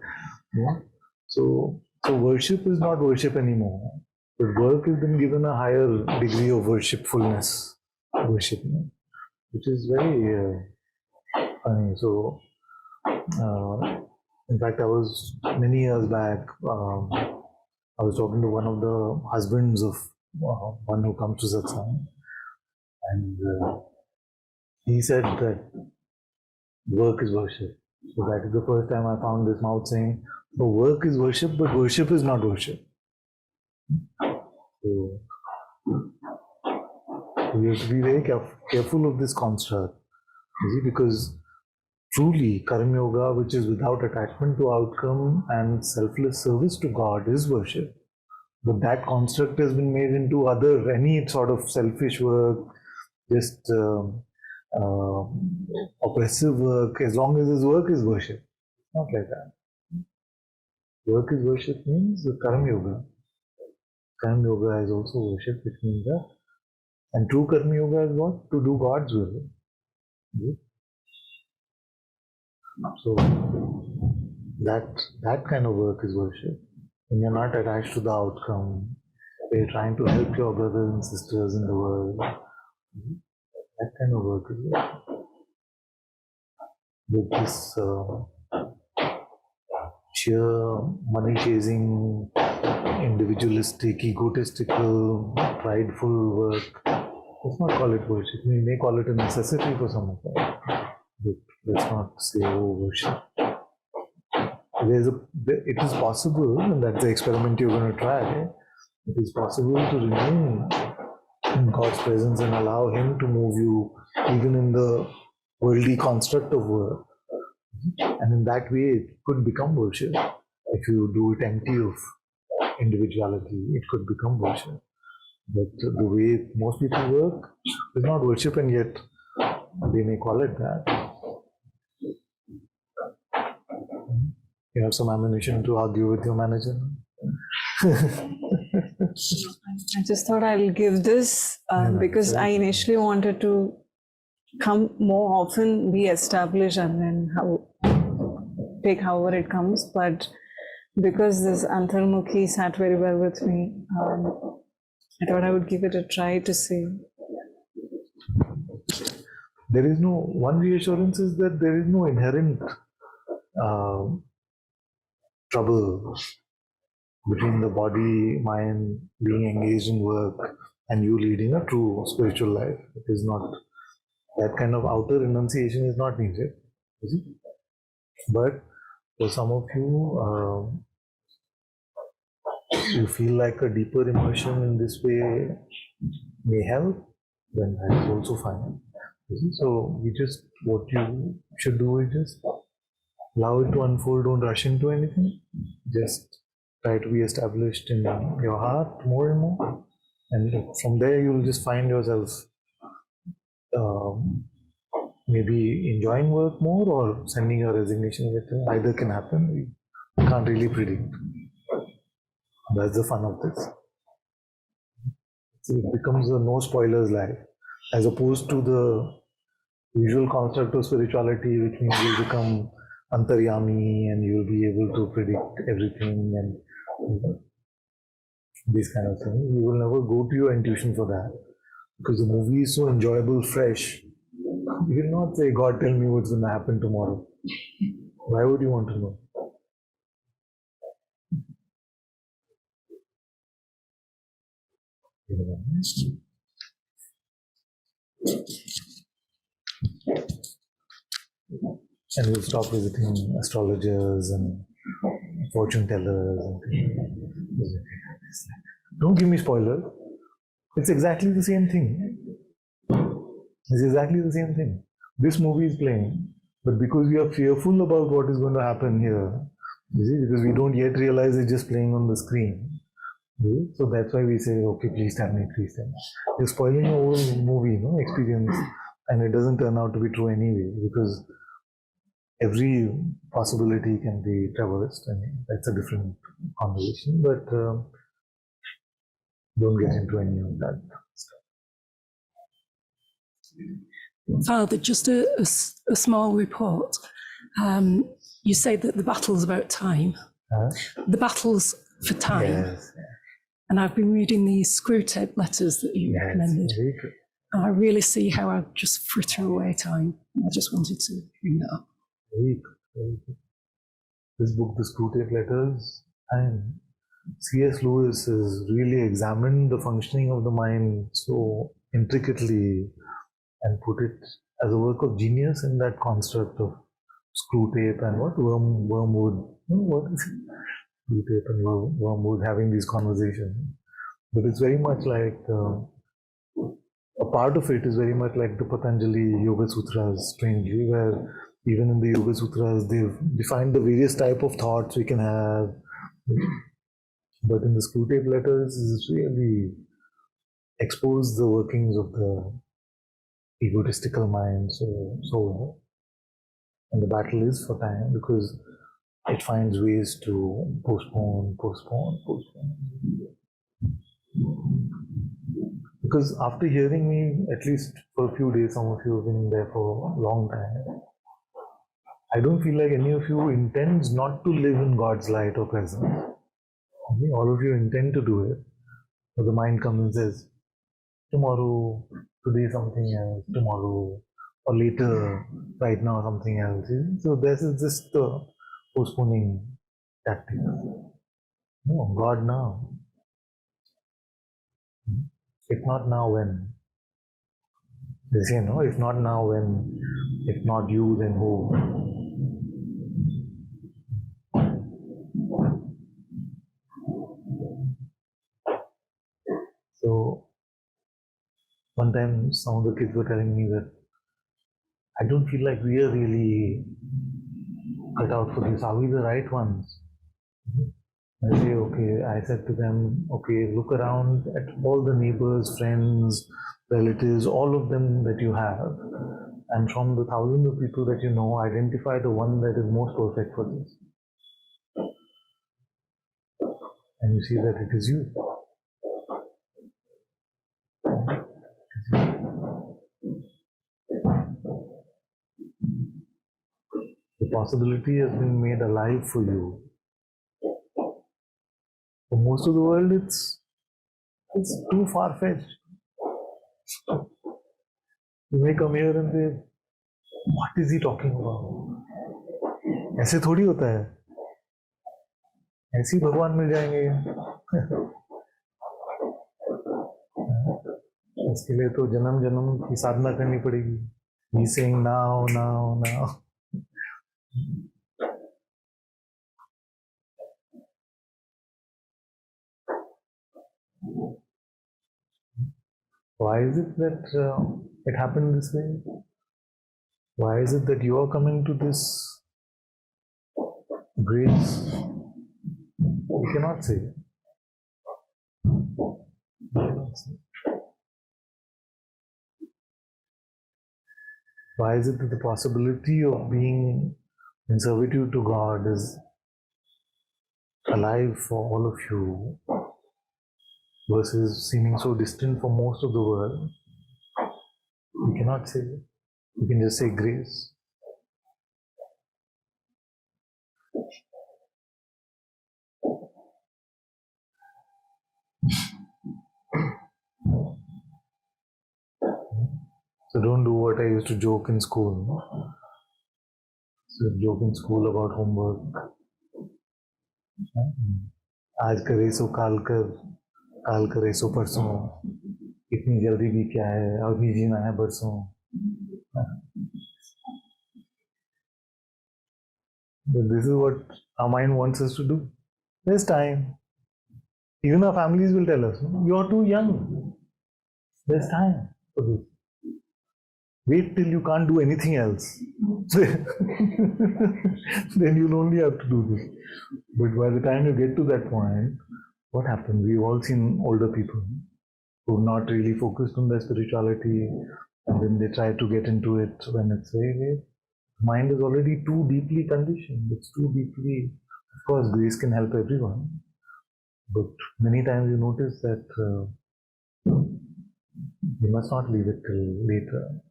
you know. So worship is not worship anymore. But work has been given a higher degree of worshipfulness, worship, which is very funny. So, in fact, I was many years back. I was talking to one of the husbands of one who comes to satsang, and he said that work is worship. So that is the first time I found this mouth saying, "So work is worship, but worship is not worship." So we have to be very careful of this construct, because truly karma yoga, which is without attachment to outcome and selfless service to God, is worship. But that construct has been made into any sort of selfish work, just oppressive work. As long as his work is worship, not like that. Work is worship means the karma yoga. Karma yoga is also worship, which means that. And true karma yoga is what? To do God's will. So that kind of work is worship. When you're not attached to the outcome, you're trying to help your brothers and sisters in the world. That kind of work is worship. With this sheer money chasing, individualistic, egotistical, prideful work, let's not call it worship. We may call it a necessity for some of us, but let's not say, oh, worship. It is possible, and that's the experiment you're going to try. It is possible to remain in God's presence and allow Him to move you even in the worldly construct of work. And in that way, it could become worship. If you do it empty of individuality, it could become worship. But the way most people work is not worship, and yet they may call it that. You have some ammunition to argue with your manager? I just thought I'll give this because I initially wanted to come more often, be established, and then take however it comes. But because this Antarmukhi sat very well with me, I thought I would give it a try to see. There is one reassurance is that there is no inherent trouble between the body, mind being engaged in work and you leading a true spiritual life. It is not, that kind of outer renunciation is not needed. You see? But for some of you, you feel like a deeper immersion in this way may help, then that is also fine. You see? So what you should do is just allow it to unfold, don't rush into anything. Just try to be established in your heart more and more. And from there, you'll just find yourself maybe enjoying work more or sending your resignation letter. Either can happen. We can't really predict. That's the fun of this. So it becomes a no spoilers life, as opposed to the usual construct of spirituality, which means you'll become antaryami and you'll be able to predict everything and these kind of things. You will never go to your intuition for that, because the movie is so enjoyable, fresh. You will not say, God, tell me what's going to happen tomorrow. Why would you want to know? And we'll stop visiting astrologers and fortune tellers. And don't give me spoilers. It's exactly the same thing. It's exactly the same thing. This movie is playing, but because we are fearful about what is going to happen here, you see, because we don't yet realize it's just playing on the screen. So that's why we say, okay, please tell me, please tell me. You're spoiling your whole movie, experience, and it doesn't turn out to be true anyway, because every possibility can be traversed, and that's a different conversation, but don't get into any of that stuff. Father, just a small report. You say that the battle's about time. The battle's for time. Yes. And I've been reading these screw tape letters that you recommended. And I really see how I just fritter away time. I just wanted to bring that up. Very good, very good. This book, The Screw Tape Letters, and C.S. Lewis has really examined the functioning of the mind so intricately and put it as a work of genius in that construct of screw tape and wormwood. What is it? Screw tape and wormwood having these conversations. But it's very much like a part of it is very much like the Patanjali Yoga Sutras, strangely, where even in the Yoga Sutras they've defined the various type of thoughts we can have. But in the screw tape letters, is really expose the workings of the egotistical mind so well. And the battle is for time because it finds ways to postpone. Because after hearing me, at least for a few days, some of you have been there for a long time, I don't feel like any of you intends not to live in God's light or presence. Okay? All of you intend to do it. But the mind comes and says, tomorrow, today something else, tomorrow, or later, right now something else. So this is just the postponing tactic. No, God now. If not now, when? They say, no, if not now, when? If not you, then who? So, one time some of the kids were telling me that I don't feel like we are really cut out for this. Are we the right ones? I say, okay. I said to them, okay, look around at all the neighbors, friends, relatives, all of them that you have. And from the thousands of people that you know, identify the one that is most perfect for this. And you see that it is you. The possibility has been made alive for you. For most of the world, it's too far-fetched. You may come here and say, what is he talking about? ऐसे थोड़ी होता है. ऐसे ही भगवान मिल जाएंगे. इसके लिए तो जन्म जन्म की साधना करनी पड़ेगी. He's saying now. Why is it that it happened this way? Why is it that you are coming to this grace? We cannot say. Why is it that the possibility of being in servitude to God is alive for all of you versus seeming so distant for most of the world? We cannot say. We can just say grace. So don't do what I used to joke in school. No? So joke in school about homework. आज करे सो काल करे सो परसों. इतनी जल्दी भी क्या है, अभी जीना है बरसों. But this is what our mind wants us to do. There's time. Even our families will tell us, you're too young. There's time for this. Wait till you can't do anything else. Then you'll only have to do this. But by the time you get to that point, what happens? We've all seen older people who've not really focused on their spirituality, and then they try to get into it when it's very late. Mind is already too deeply conditioned. It's too deeply. Of course, grace can help everyone, but many times you notice that you must not leave it till later.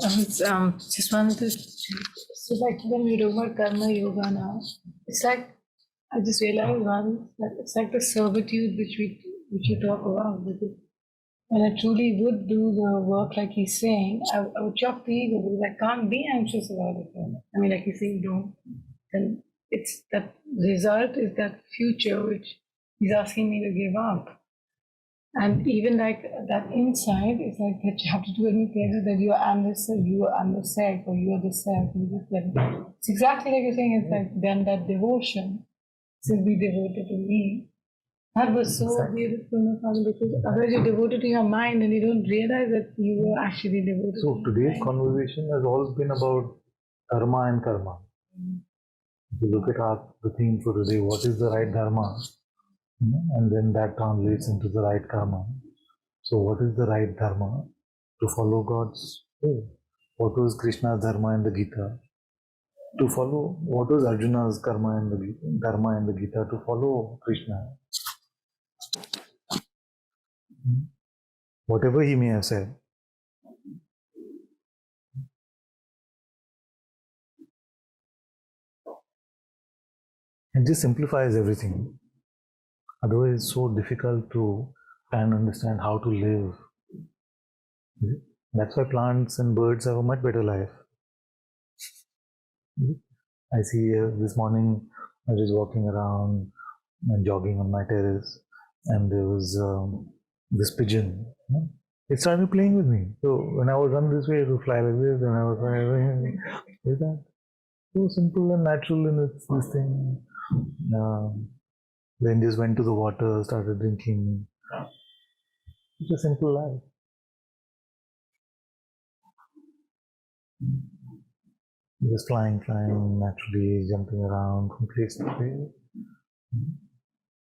I was just wanted to, so like when we talk about karma yoga now, it's like, I just realized once that it's like the servitude which you talk about. Because when I truly would do the work like he's saying, I would chop the ego because I can't be anxious about it. I mean, like you say, you don't, then it's that result is that future which he's asking me to give up. And even like that inside, it's like that you have to do anything that you are the self, or you are the self. It's exactly like you're saying, it's like then that devotion, should be devoted to me. That was so beautiful, because otherwise you're devoted to your mind and you don't realize that you were actually devoted. So today's conversation has always been about dharma and karma. If you look at the theme for today, what is the right dharma? And then that translates into the right karma. So what is the right dharma? To follow God's way. What was Krishna's dharma in the Gita? To follow. What was Arjuna's karma in the Gita, dharma in the Gita? To follow Krishna. Whatever he may have said. It just simplifies everything. Otherwise, it's so difficult to try and understand how to live. That's why plants and birds have a much better life. I see this morning I was walking around and jogging on my terrace, and there was this pigeon. It started playing with me. So when I was run this way, it would fly like this, and I was flying like that. So simple and natural in its this thing. Then just went to the water, started drinking. It's a simple life. Just flying naturally, jumping around from place to place.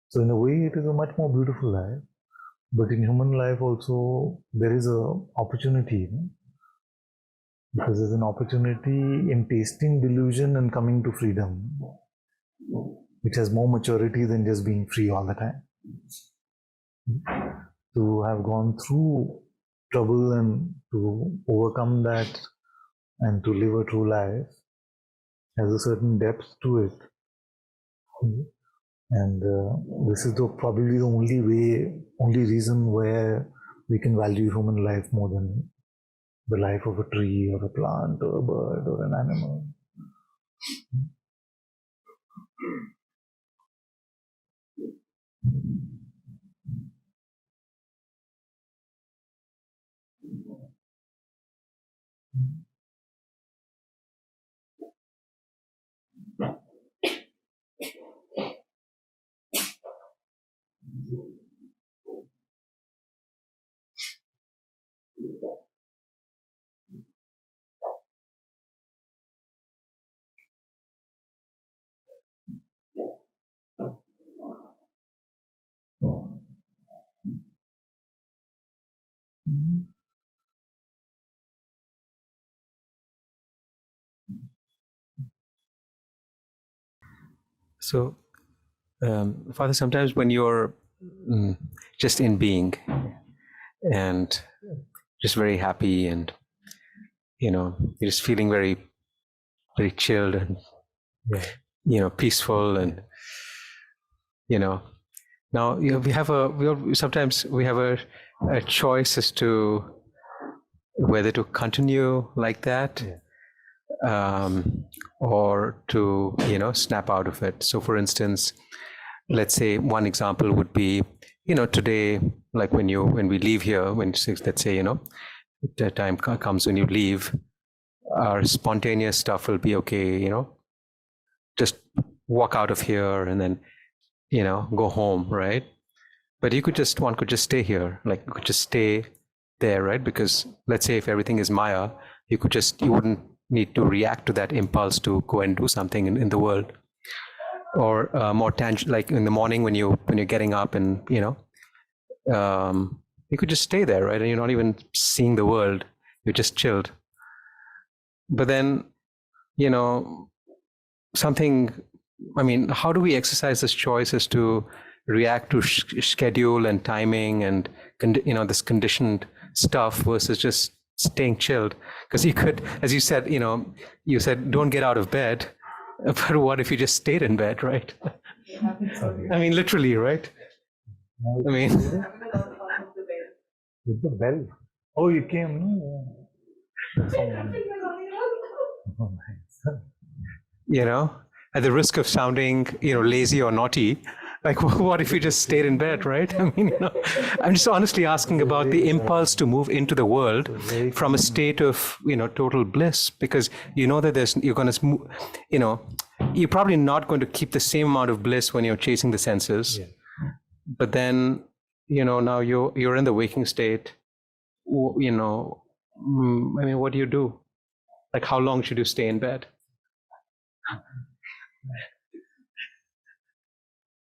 So in a way, it is a much more beautiful life. But in human life also, there is an opportunity. Because there's an opportunity in tasting delusion and coming to freedom, which has more maturity than just being free all the time. To have gone through trouble and to overcome that and to live a true life has a certain depth to it. And this is probably the only reason where we can value human life more than the life of a tree or a plant or a bird or an animal. So, Father, sometimes when you're just in being and just very happy and, you're just feeling very, very chilled and, peaceful and, now we have sometimes we have a choice as to whether to continue like that, or to, snap out of it. So for instance, let's say one example would be, today, like when we leave here, let's say, the time comes when you leave, our spontaneous stuff will be, okay, just walk out of here and then, go home, right? But one could just stay here, like you could just stay there, right? Because let's say if everything is Maya, you wouldn't need to react to that impulse to go and do something in the world. Or more tangible, like in the morning when you're getting up and, you could just stay there, right? And you're not even seeing the world, you're just chilled. But then, how do we exercise this choice as to react to schedule and timing and, this conditioned stuff versus just staying chilled? Because you could, as you said, you said, don't get out of bed. But what if you just stayed in bed, right? Literally, right? With the bell. Oh, you came, no? Oh, nice. At the risk of sounding, lazy or naughty, like, what if you just stayed in bed, right? I'm just honestly asking about the impulse to move into the world from a state of, total bliss, because that you're going to, you're probably not going to keep the same amount of bliss when you're chasing the senses. Yeah. But then, now you're in the waking state, what do you do? Like, how long should you stay in bed?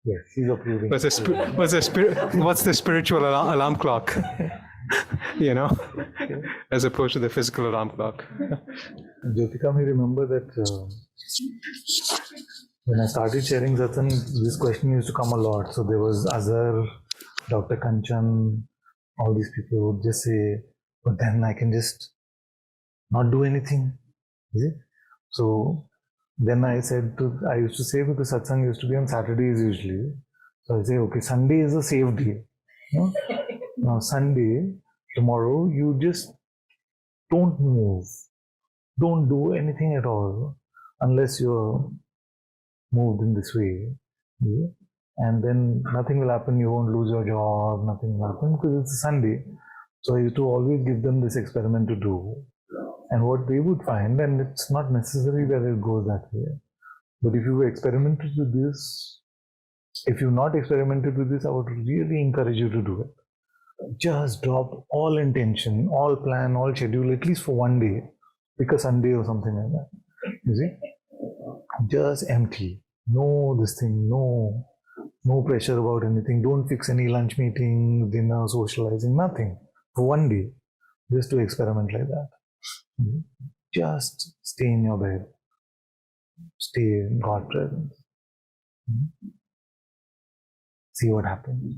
Yes, he's approving. What's the spiritual alarm clock? As opposed to the physical alarm clock. Jyotika, may remember that when I started sharing Satsang, this question used to come a lot. So there was Azhar, Dr. Kanchan, all these people would just say, but then I can just not do anything. Is it? So then I used to say, because Satsang used to be on Saturdays usually. So I say, okay, Sunday is a safe day. Now Sunday, tomorrow, you just don't move. Don't do anything at all unless you're moved in this way. Yeah? And then nothing will happen. You won't lose your job. Nothing will happen because it's a Sunday. So I used to always give them this experiment to do. And what they would find, and it's not necessary that it goes that way, but if you experimented with this, if you've not experimented with this, I would really encourage you to do it. Just drop all intention, all plan, all schedule, at least for one day. Pick a Sunday or something like that. You see? Just empty. No this thing, no pressure about anything. Don't fix any lunch meeting, dinner, socializing, nothing. For one day, just to experiment like that. Just stay in your bed. Stay in God's presence. See what happens.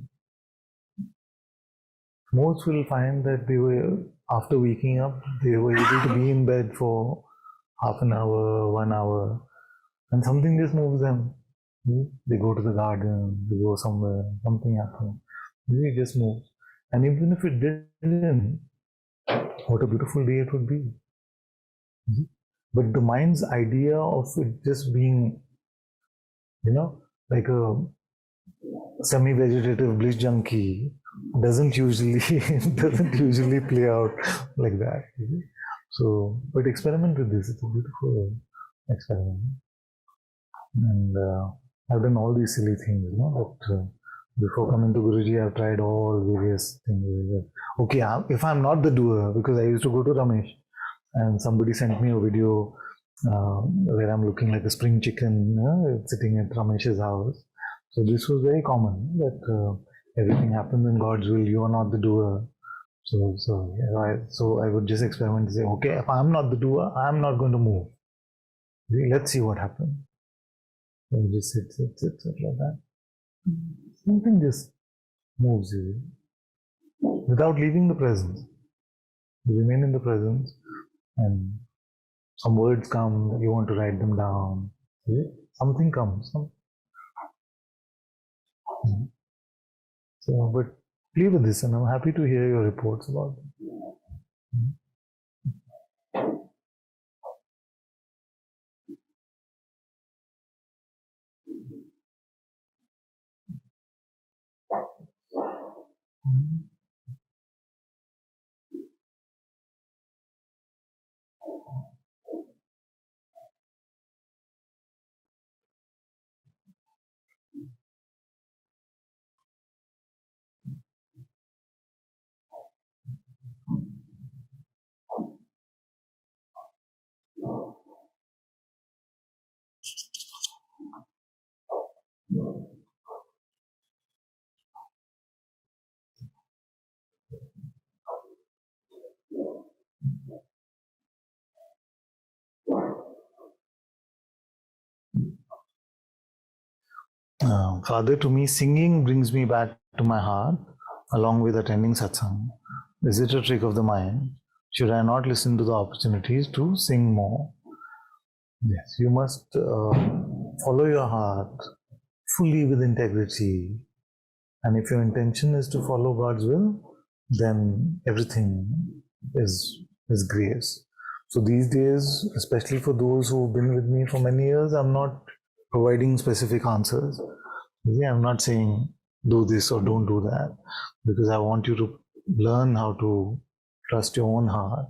Most will find that they were, after waking up, they were able to be in bed for half an hour, 1 hour, and something just moves them. They go to the garden, they go somewhere, something happens. It just moves. And even if it didn't, what a beautiful day it would be. But the mind's idea of it just being, like a semi-vegetative bliss junkie doesn't usually play out like that. So, but experiment with this. It's a beautiful experiment. And I've done all these silly things, but before coming to Guruji, I've tried all various things. Okay, if I'm not the doer, because I used to go to Ramesh, and somebody sent me a video where I'm looking like a spring chicken sitting at Ramesh's house. So this was very common, that everything happens in God's will, you are not the doer. So I would just experiment and say, okay, if I'm not the doer, I'm not going to move. Let's see what happens. So just sit like that. Something just moves you without leaving the presence. You remain in the presence, and some words come, you want to write them down. Something comes. So, but play with this, and I'm happy to hear your reports about it. Father, to me, singing brings me back to my heart along with attending satsang. Is it a trick of the mind? Should I not listen to the opportunities to sing more? Yes, you must follow your heart fully with integrity. And if your intention is to follow God's will, then everything is grace. So these days, especially for those who've been with me for many years, I'm not providing specific answers. Yeah, I'm not saying do this or don't do that, because I want you to learn how to trust your own heart.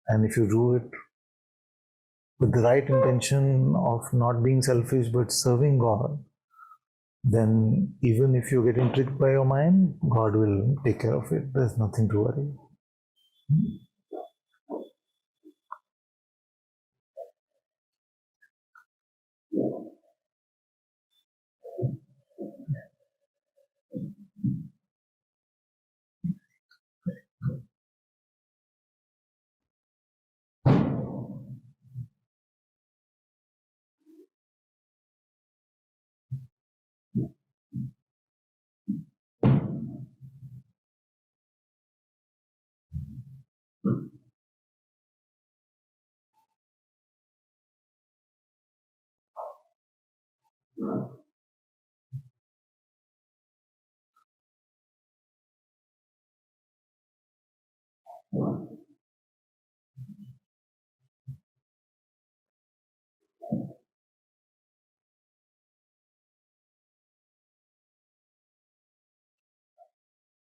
And if you do it with the right intention of not being selfish but serving God, then even if you're getting tricked by your mind, God will take care of it. There's nothing to worry.